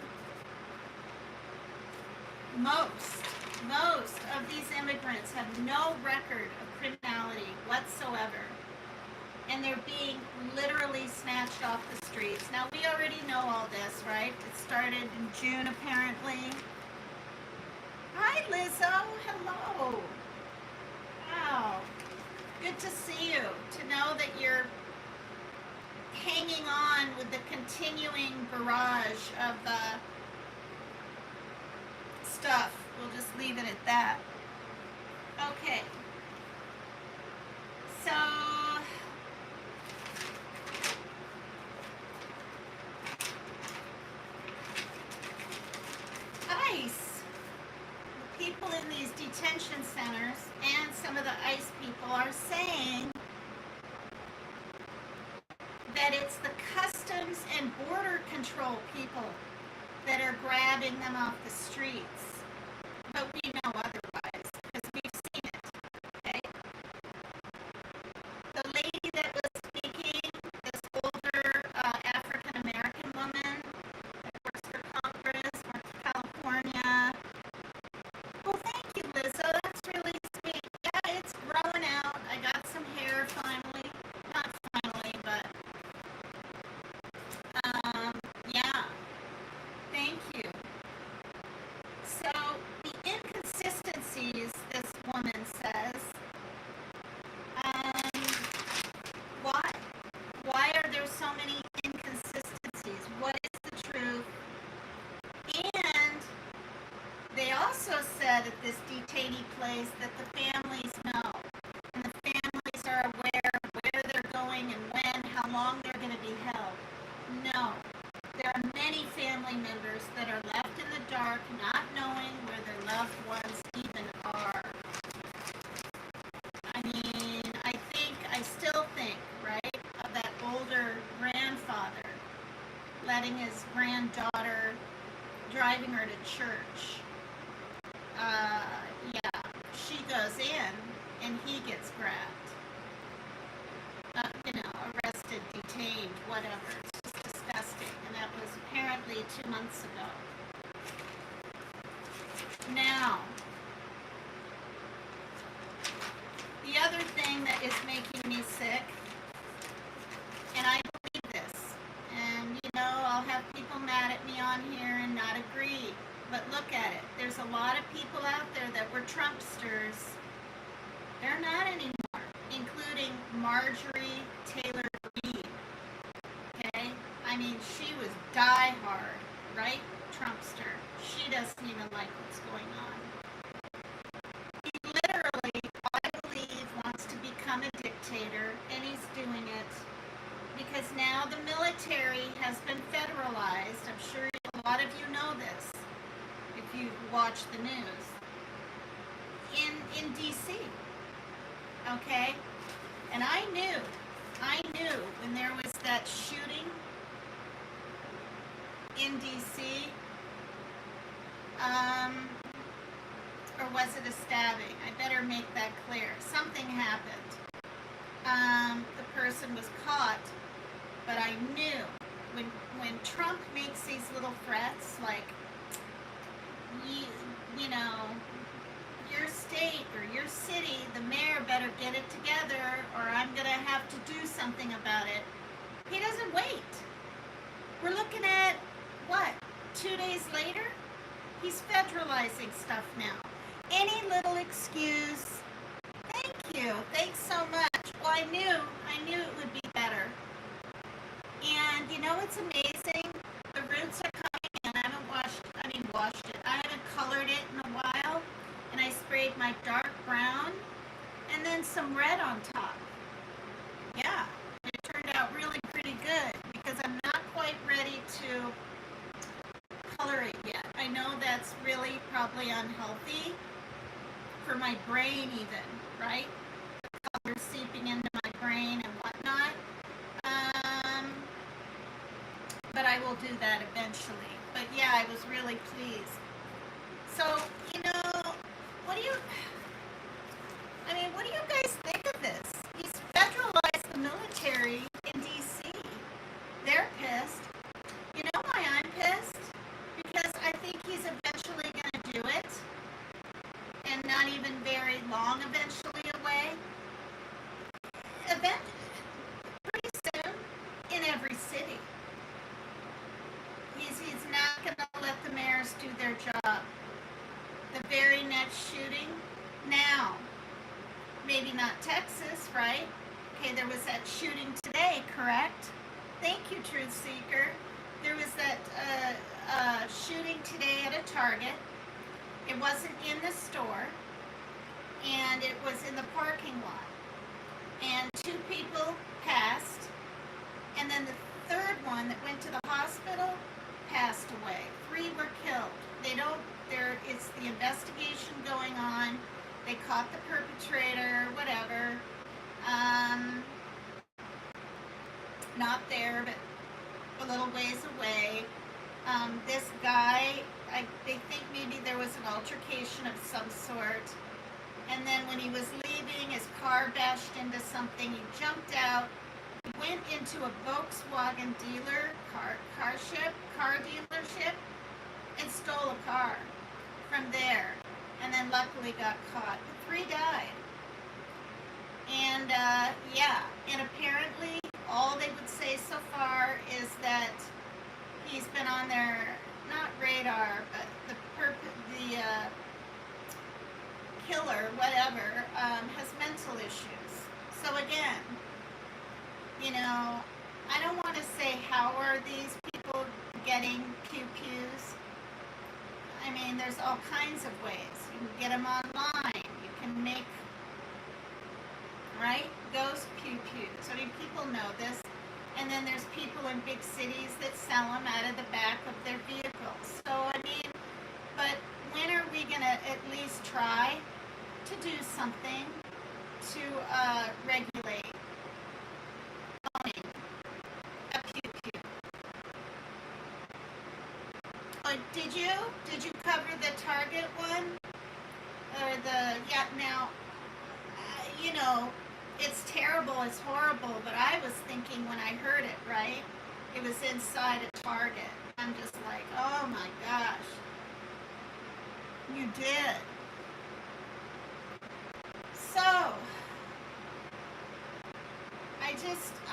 Most of these immigrants have no record of criminality whatsoever. And they're being literally snatched off the streets. Now, we already know all this, right? It started in June, apparently. Hi, Lizzo. Hello. Wow. Good to see you. To know that you're hanging on with the continuing barrage of stuff. We'll just leave it at that. Okay. So... ICE, the people in these detention centers and some of the ICE people are saying that it's the Customs and Border Control people that are grabbing them off the streets. But we know otherwise, because we've seen it, okay? The lady that was speaking, this older African-American woman, works for Congress, works for California. Well, thank you, Lizzo. That's really sweet. Yeah, it's growing out. I got some hair finally. Not finally, but yeah. Thank you. So the so many inconsistencies. What is the truth? And they also said at this detainee place that the families know. And the families are aware of where they're going and when, how long they're going to be held. No. There are many family members that are left in the dark, not knowing where their loved ones even are. I mean, I still think, right, of that older grandfather letting his granddaughter, driving her to church. Yeah, she goes in and he gets grabbed. Arrested, detained, whatever. It's just disgusting. And that was apparently 2 months ago. Now, the other thing that is making me sick, and I believe this, and I'll have people mad at me on here and not agree, but look at it. There's a lot of people out there that were Trumpsters. They're not anymore, including Marjorie Taylor Greene. Okay? I mean, she was diehard, right? Trumpster. She doesn't even like what's going on. He literally, I believe, wants to become a dictator, and he's doing it because now the military has been federalized. I'm sure a lot of you know this if you watch the news. In D.C. Okay? And I knew when there was that shooting in D.C., or was it a stabbing? I better make that clear. Something happened. The person was caught, but I knew when Trump makes these little threats like, your state or your city, the mayor better get it together or I'm going to have to do something about it. He doesn't wait. We're looking at, 2 days later? He's federalizing stuff now. Any little excuse. Thank you. Thanks so much. Well, I knew it would be better. And it's amazing. The roots are coming in. I haven't washed it. I haven't colored it in a while. And I sprayed my dark brown and then some red on top. Yeah, it turned out really pretty good because I'm not quite ready to color it yet. I know that's really probably unhealthy for my brain even, right? The color seeping into my brain and whatnot. But I will do that eventually. But yeah, I was really pleased. So, what do you guys think of this? He's federalized the military in D.C. They're pissed. You know why I'm pissed? Because I think he's eventually going to do it. And not even very long eventually away. Pretty soon, in every city. He's not going to let the mayors do their job. The very next shooting, now, maybe not Texas, right? Okay, there was that shooting today, correct? Thank you, Truth Seeker. There was that shooting today at a Target. It wasn't in the store, and it was in the parking lot. And 2 people passed, and then the third one that went to the hospital passed away. 3 were killed. It's the investigation going on. They caught the perpetrator, whatever. Not there, but a little ways away. This guy, they think maybe there was an altercation of some sort. And then when he was leaving, his car bashed into something. He jumped out. He went into a Volkswagen car dealership, and stole a car from there. And then luckily got caught. The 3 died. And and apparently all they would say so far is that he's been on their, not radar, but the killer, whatever, has mental issues. So again, I don't want to say how are these people getting pew-pews. I mean, there's all kinds of ways. You can get them online. You can make, right, ghost pew-pews. I mean, people know this. And then there's people in big cities that sell them out of the back of their vehicles. So, I mean, but when are we going to at least try to do something to regulate owning a pew-pew? Did you cover the Target one? Or the, yeah, now, you know, it's terrible, it's horrible, but I was thinking when I heard it, right? It was inside a Target. I'm just like, oh my gosh. You did. So,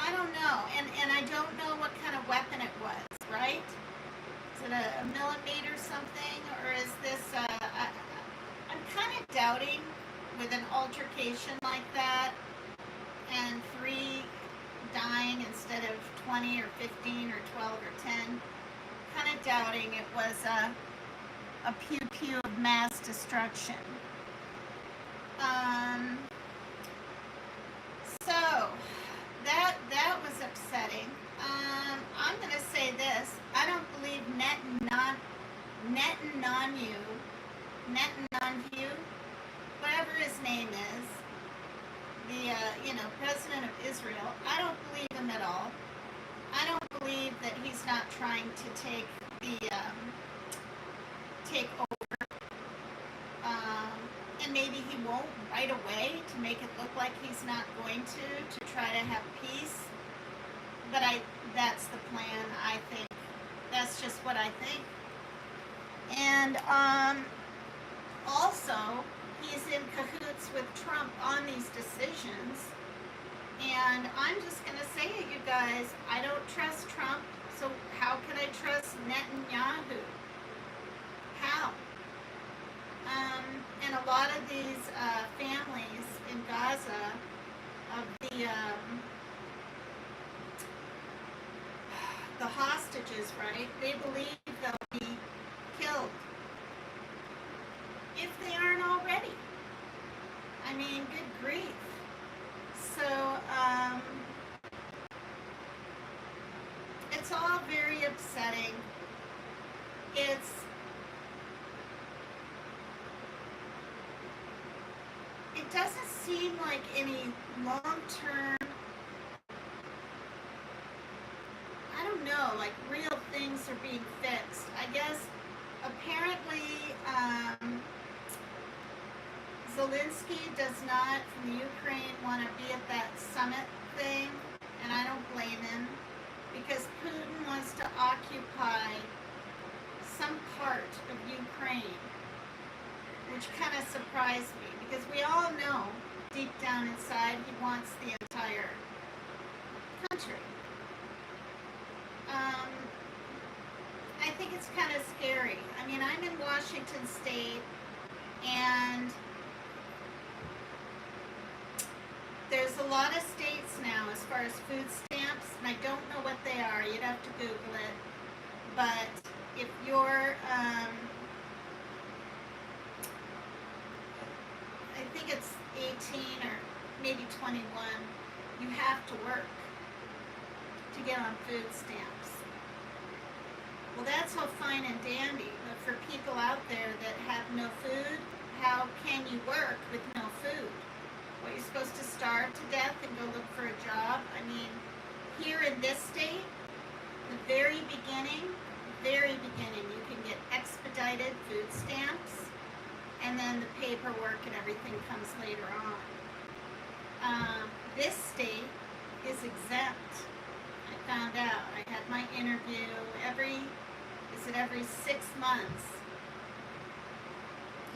I don't know. And I don't know what kind of weapon it was, right? Is it a millimeter something? Or is this, I'm kind of doubting with an altercation like that and 3 dying instead of 20 or 15 or 12 or 10. Kind of doubting it was a pew-pew of mass destruction. So that was upsetting. I'm going to say this. I don't believe Netanyahu, whatever his name is, the president of Israel. I don't believe him at all. I don't believe that he's not trying to take over. And maybe he won't right away to make it look like he's not going to try to have peace. But that's the plan, I think. That's just what I think. And also, he's in cahoots with Trump on these decisions. And I'm just going to say it, you guys. I don't trust Trump, so how can I trust Netanyahu? How? And a lot of these families in Gaza, of the hostages, right? They believe they'll be killed if they aren't already. I mean, good grief. So, it's all very upsetting. It doesn't seem like any long-term, I don't know, like real things are being fixed. I guess apparently Zelensky does not, from the Ukraine, want to be at that summit thing, and I don't blame him, because Putin wants to occupy some part of Ukraine, which kind of surprised me, because we all know deep down inside he wants the entire country. I think it's kind of scary. I mean, I'm in Washington State, and there's a lot of states now as far as food stamps, and I don't know what they are. You'd have to Google it. But if you're, I think it's 18 or maybe 21, you have to work to get on food stamps. Well, that's all fine and dandy, but for people out there that have no food, how can you work with no food? What, you're supposed to starve to death and go look for a job? I mean, here in this state, the very beginning, you can get expedited food stamps, and then the paperwork and everything comes later on. This state is exempt. I found out. I had my interview every 6 months.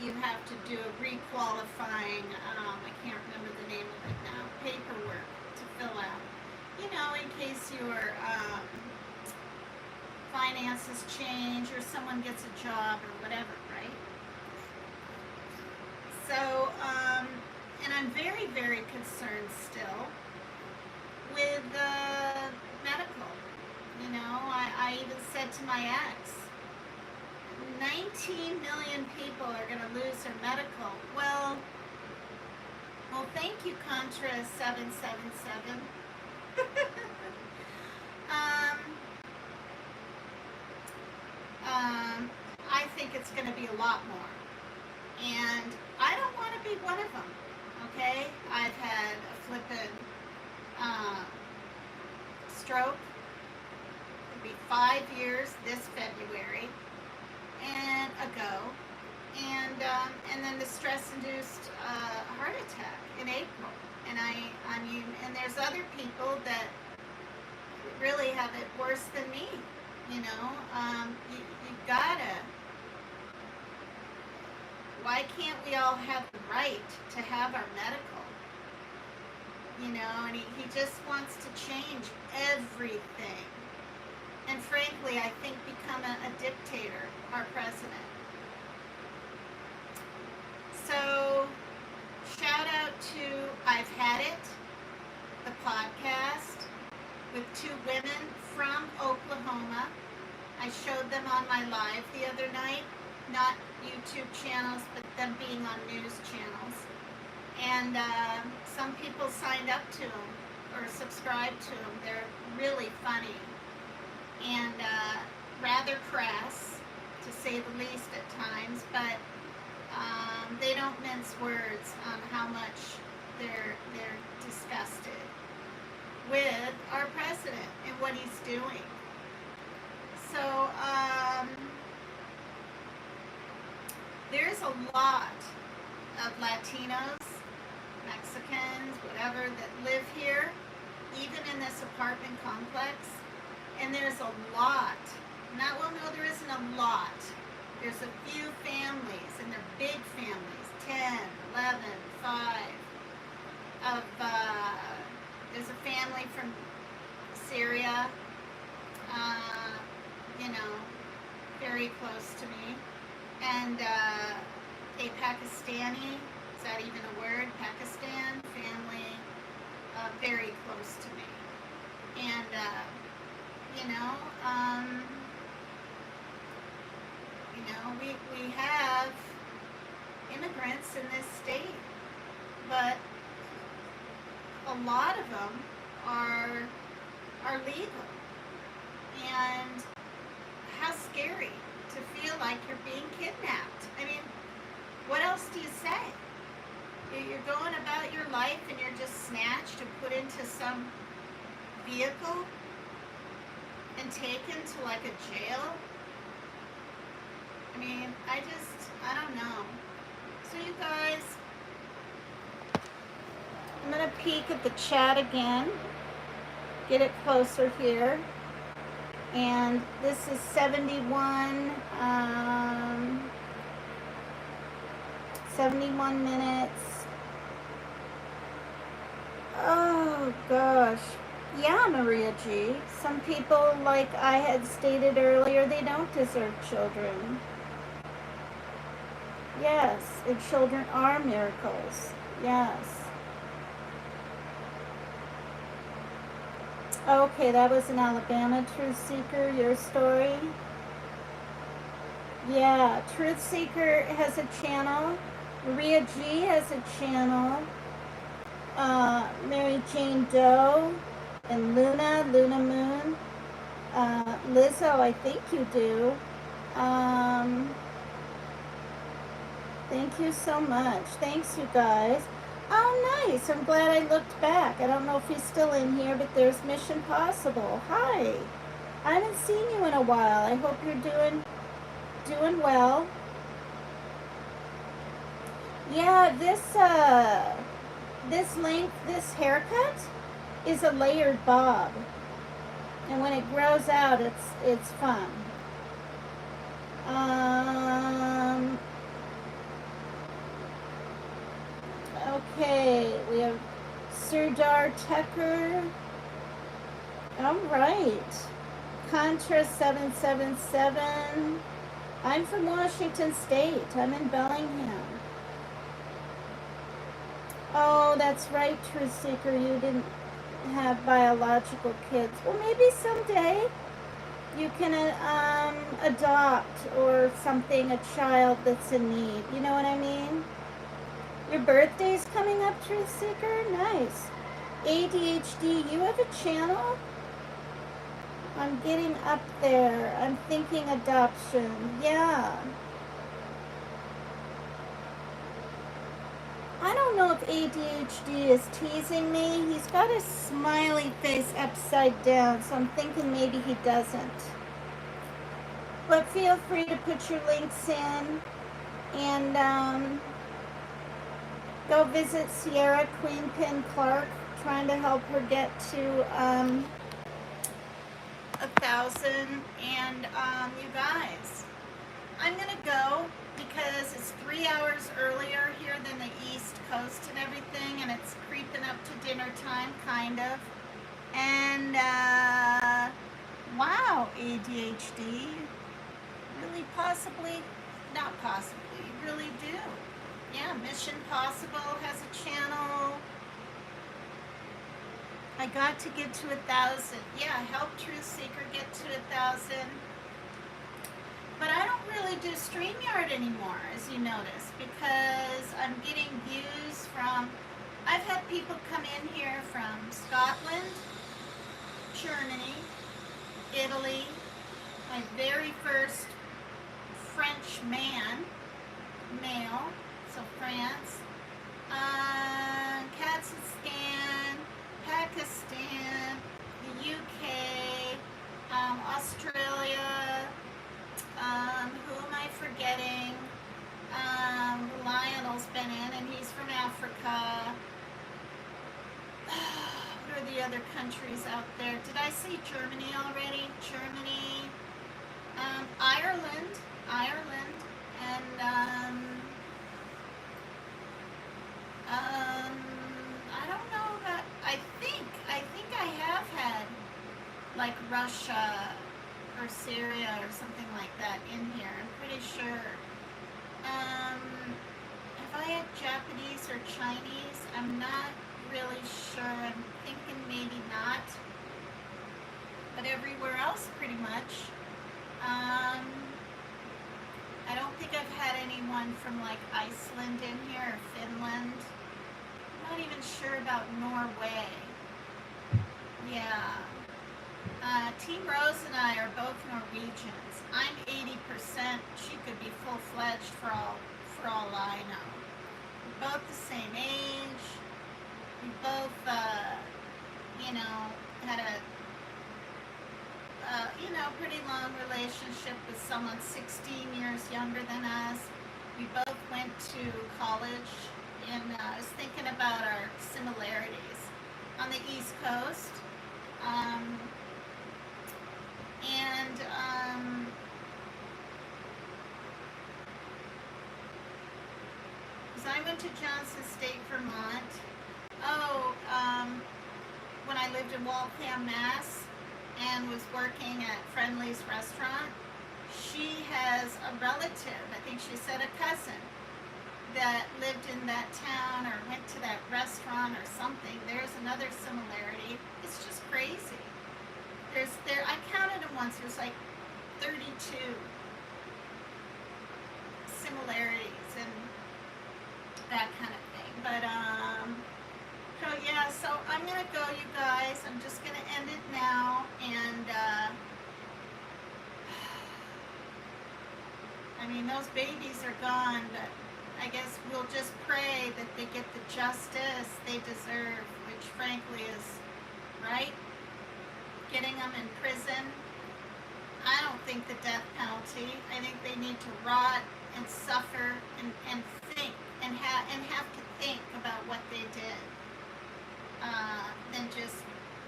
You have to do a requalifying, I can't remember the name of it now, paperwork to fill out. You know, in case your finances change or someone gets a job or whatever, right? So, and I'm very, very concerned still with medical said to my ex, 19 million people are going to lose their medical. Well, thank you, Contra 777. I think it's going to be a lot more. And I don't want to be one of them, okay? I've had a flippin' stroke. It'll be 5 years this February and ago. And then the stress-induced heart attack in April. And I mean, and there's other people that really have it worse than me, you know. You gotta, why can't we all have the right to have our medical? You know, and he just wants to change everything. And frankly, I think become a dictator, our president. So, shout out to I've Had It, the podcast, with 2 women from Oklahoma. I showed them on my live the other night, not YouTube channels, but them being on news channels. And some people signed up to them or subscribed to them. They're really funny and rather crass, to say the least at times, but they don't mince words on how much they're disgusted with our president and what he's doing. So there's a lot of Latinos, Mexicans, whatever, that live here, even in this apartment complex. And there's a lot, there isn't a lot. There's a few families, and they're big families, 10, 11, 5. There's a family from Syria, you know, very close to me. And a Pakistani, is that even a word? Pakistan family, very close to me. And, we have immigrants in this state, but a lot of them are legal. And how scary to feel like you're being kidnapped. I mean, what else do you say? You're going about your life and you're just snatched and put into some vehicle and taken to like a jail. I mean, I don't know. So you guys, I'm going to peek at the chat again, get it closer here. And this is 71 minutes. Oh gosh. Yeah, Maria G. Some people, like I had stated earlier, they don't deserve children. Yes, and children are miracles. Yes. Okay, that was an Alabama Truth Seeker, your story. Yeah, Truth Seeker has a channel. Maria G has a channel. Mary Jane Doe and Luna Moon. Lizzo, I think you do. Thank you so much. Thanks, you guys. Oh, nice. I'm glad I looked back. I don't know if he's still in here, but there's Mission Possible. Hi. I haven't seen you in a while. I hope you're doing well. Yeah, this haircut is a layered bob. And when it grows out, it's fun. Okay, we have Serdar Tucker. All right. Contra 777. I'm from Washington State. I'm in Bellingham. Oh, that's right, Truth Seeker. You didn't have biological kids. Well, maybe someday. You can adopt or something, a child that's in need. You know what I mean? Your birthday's coming up, Truth Seeker? Nice. ADHD, you have a channel? I'm getting up there. I'm thinking adoption. Yeah. I don't know if ADHD is teasing me. He's got his smiley face upside down, so I'm thinking maybe he doesn't. But feel free to put your links in and go visit Sierra Queen Pin Clark, trying to help her get to 1,000. And you guys, I'm gonna go because it's 3 hours earlier here than the East Coast and everything, and it's creeping up to dinner time, kind of. And wow, ADHD, really possibly, not possibly, you really do. Yeah, Mission Possible has a channel. I got to get to 1,000. Yeah, help Truth Seeker get to 1,000. But I don't really do StreamYard anymore, as you notice, because I'm getting views from, I've had people come in here from Scotland, Germany, Italy, my very first French male, so France, Kazakhstan, Pakistan, the UK, Australia, who am I forgetting? Lionel's been in, and he's from Africa. What are the other countries out there? Did I say Germany already? Germany, Ireland, and I don't know that. I think I have had like Russia or Syria or something like that in here. I'm pretty sure. Have I had Japanese or Chinese? I'm not really sure. I'm thinking maybe not. But everywhere else pretty much. I don't think I've had anyone from like Iceland in here or Finland. I'm not even sure about Norway. Yeah. Team Rose and I are both Norwegians. I'm 80%. She could be full-fledged for all I know. We're both the same age. We both, had a pretty long relationship with someone 16 years younger than us. We both went to college, and I was thinking about our similarities on the East Coast. Because I went to Johnson State, Vermont. When I lived in Waltham, Mass, and was working at Friendly's restaurant, she has a relative, I think she said a cousin, that lived in that town or went to that restaurant or something. There's another similarity. It's just crazy. I counted them once. There's like 32 similarities and that kind of thing. But so I'm gonna go, you guys. I'm just gonna end it now, and I mean, those babies are gone, but I guess we'll just pray that they get the justice they deserve, which frankly is, right? Getting them in prison. I don't think the death penalty. I think they need to rot and suffer and think and have to think about what they did, than just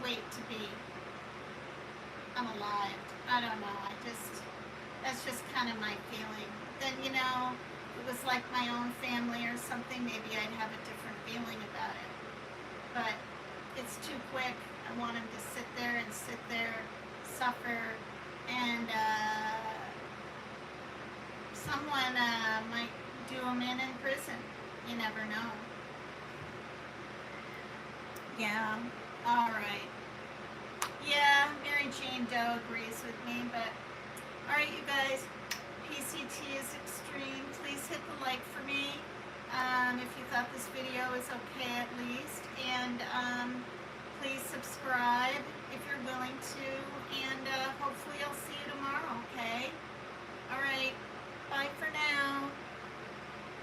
wait to be unalived. I don't know. That's just kind of my feeling. Then, if it was like my own family or something, maybe I'd have a different feeling about it. But it's too quick. I want him to sit there, suffer, and someone might do him in prison. You never know. Yeah. All right. Yeah, Mary Jane Doe agrees with me, but all right, you guys, PCT is extreme. Please hit the like for me if you thought this video was okay at least, and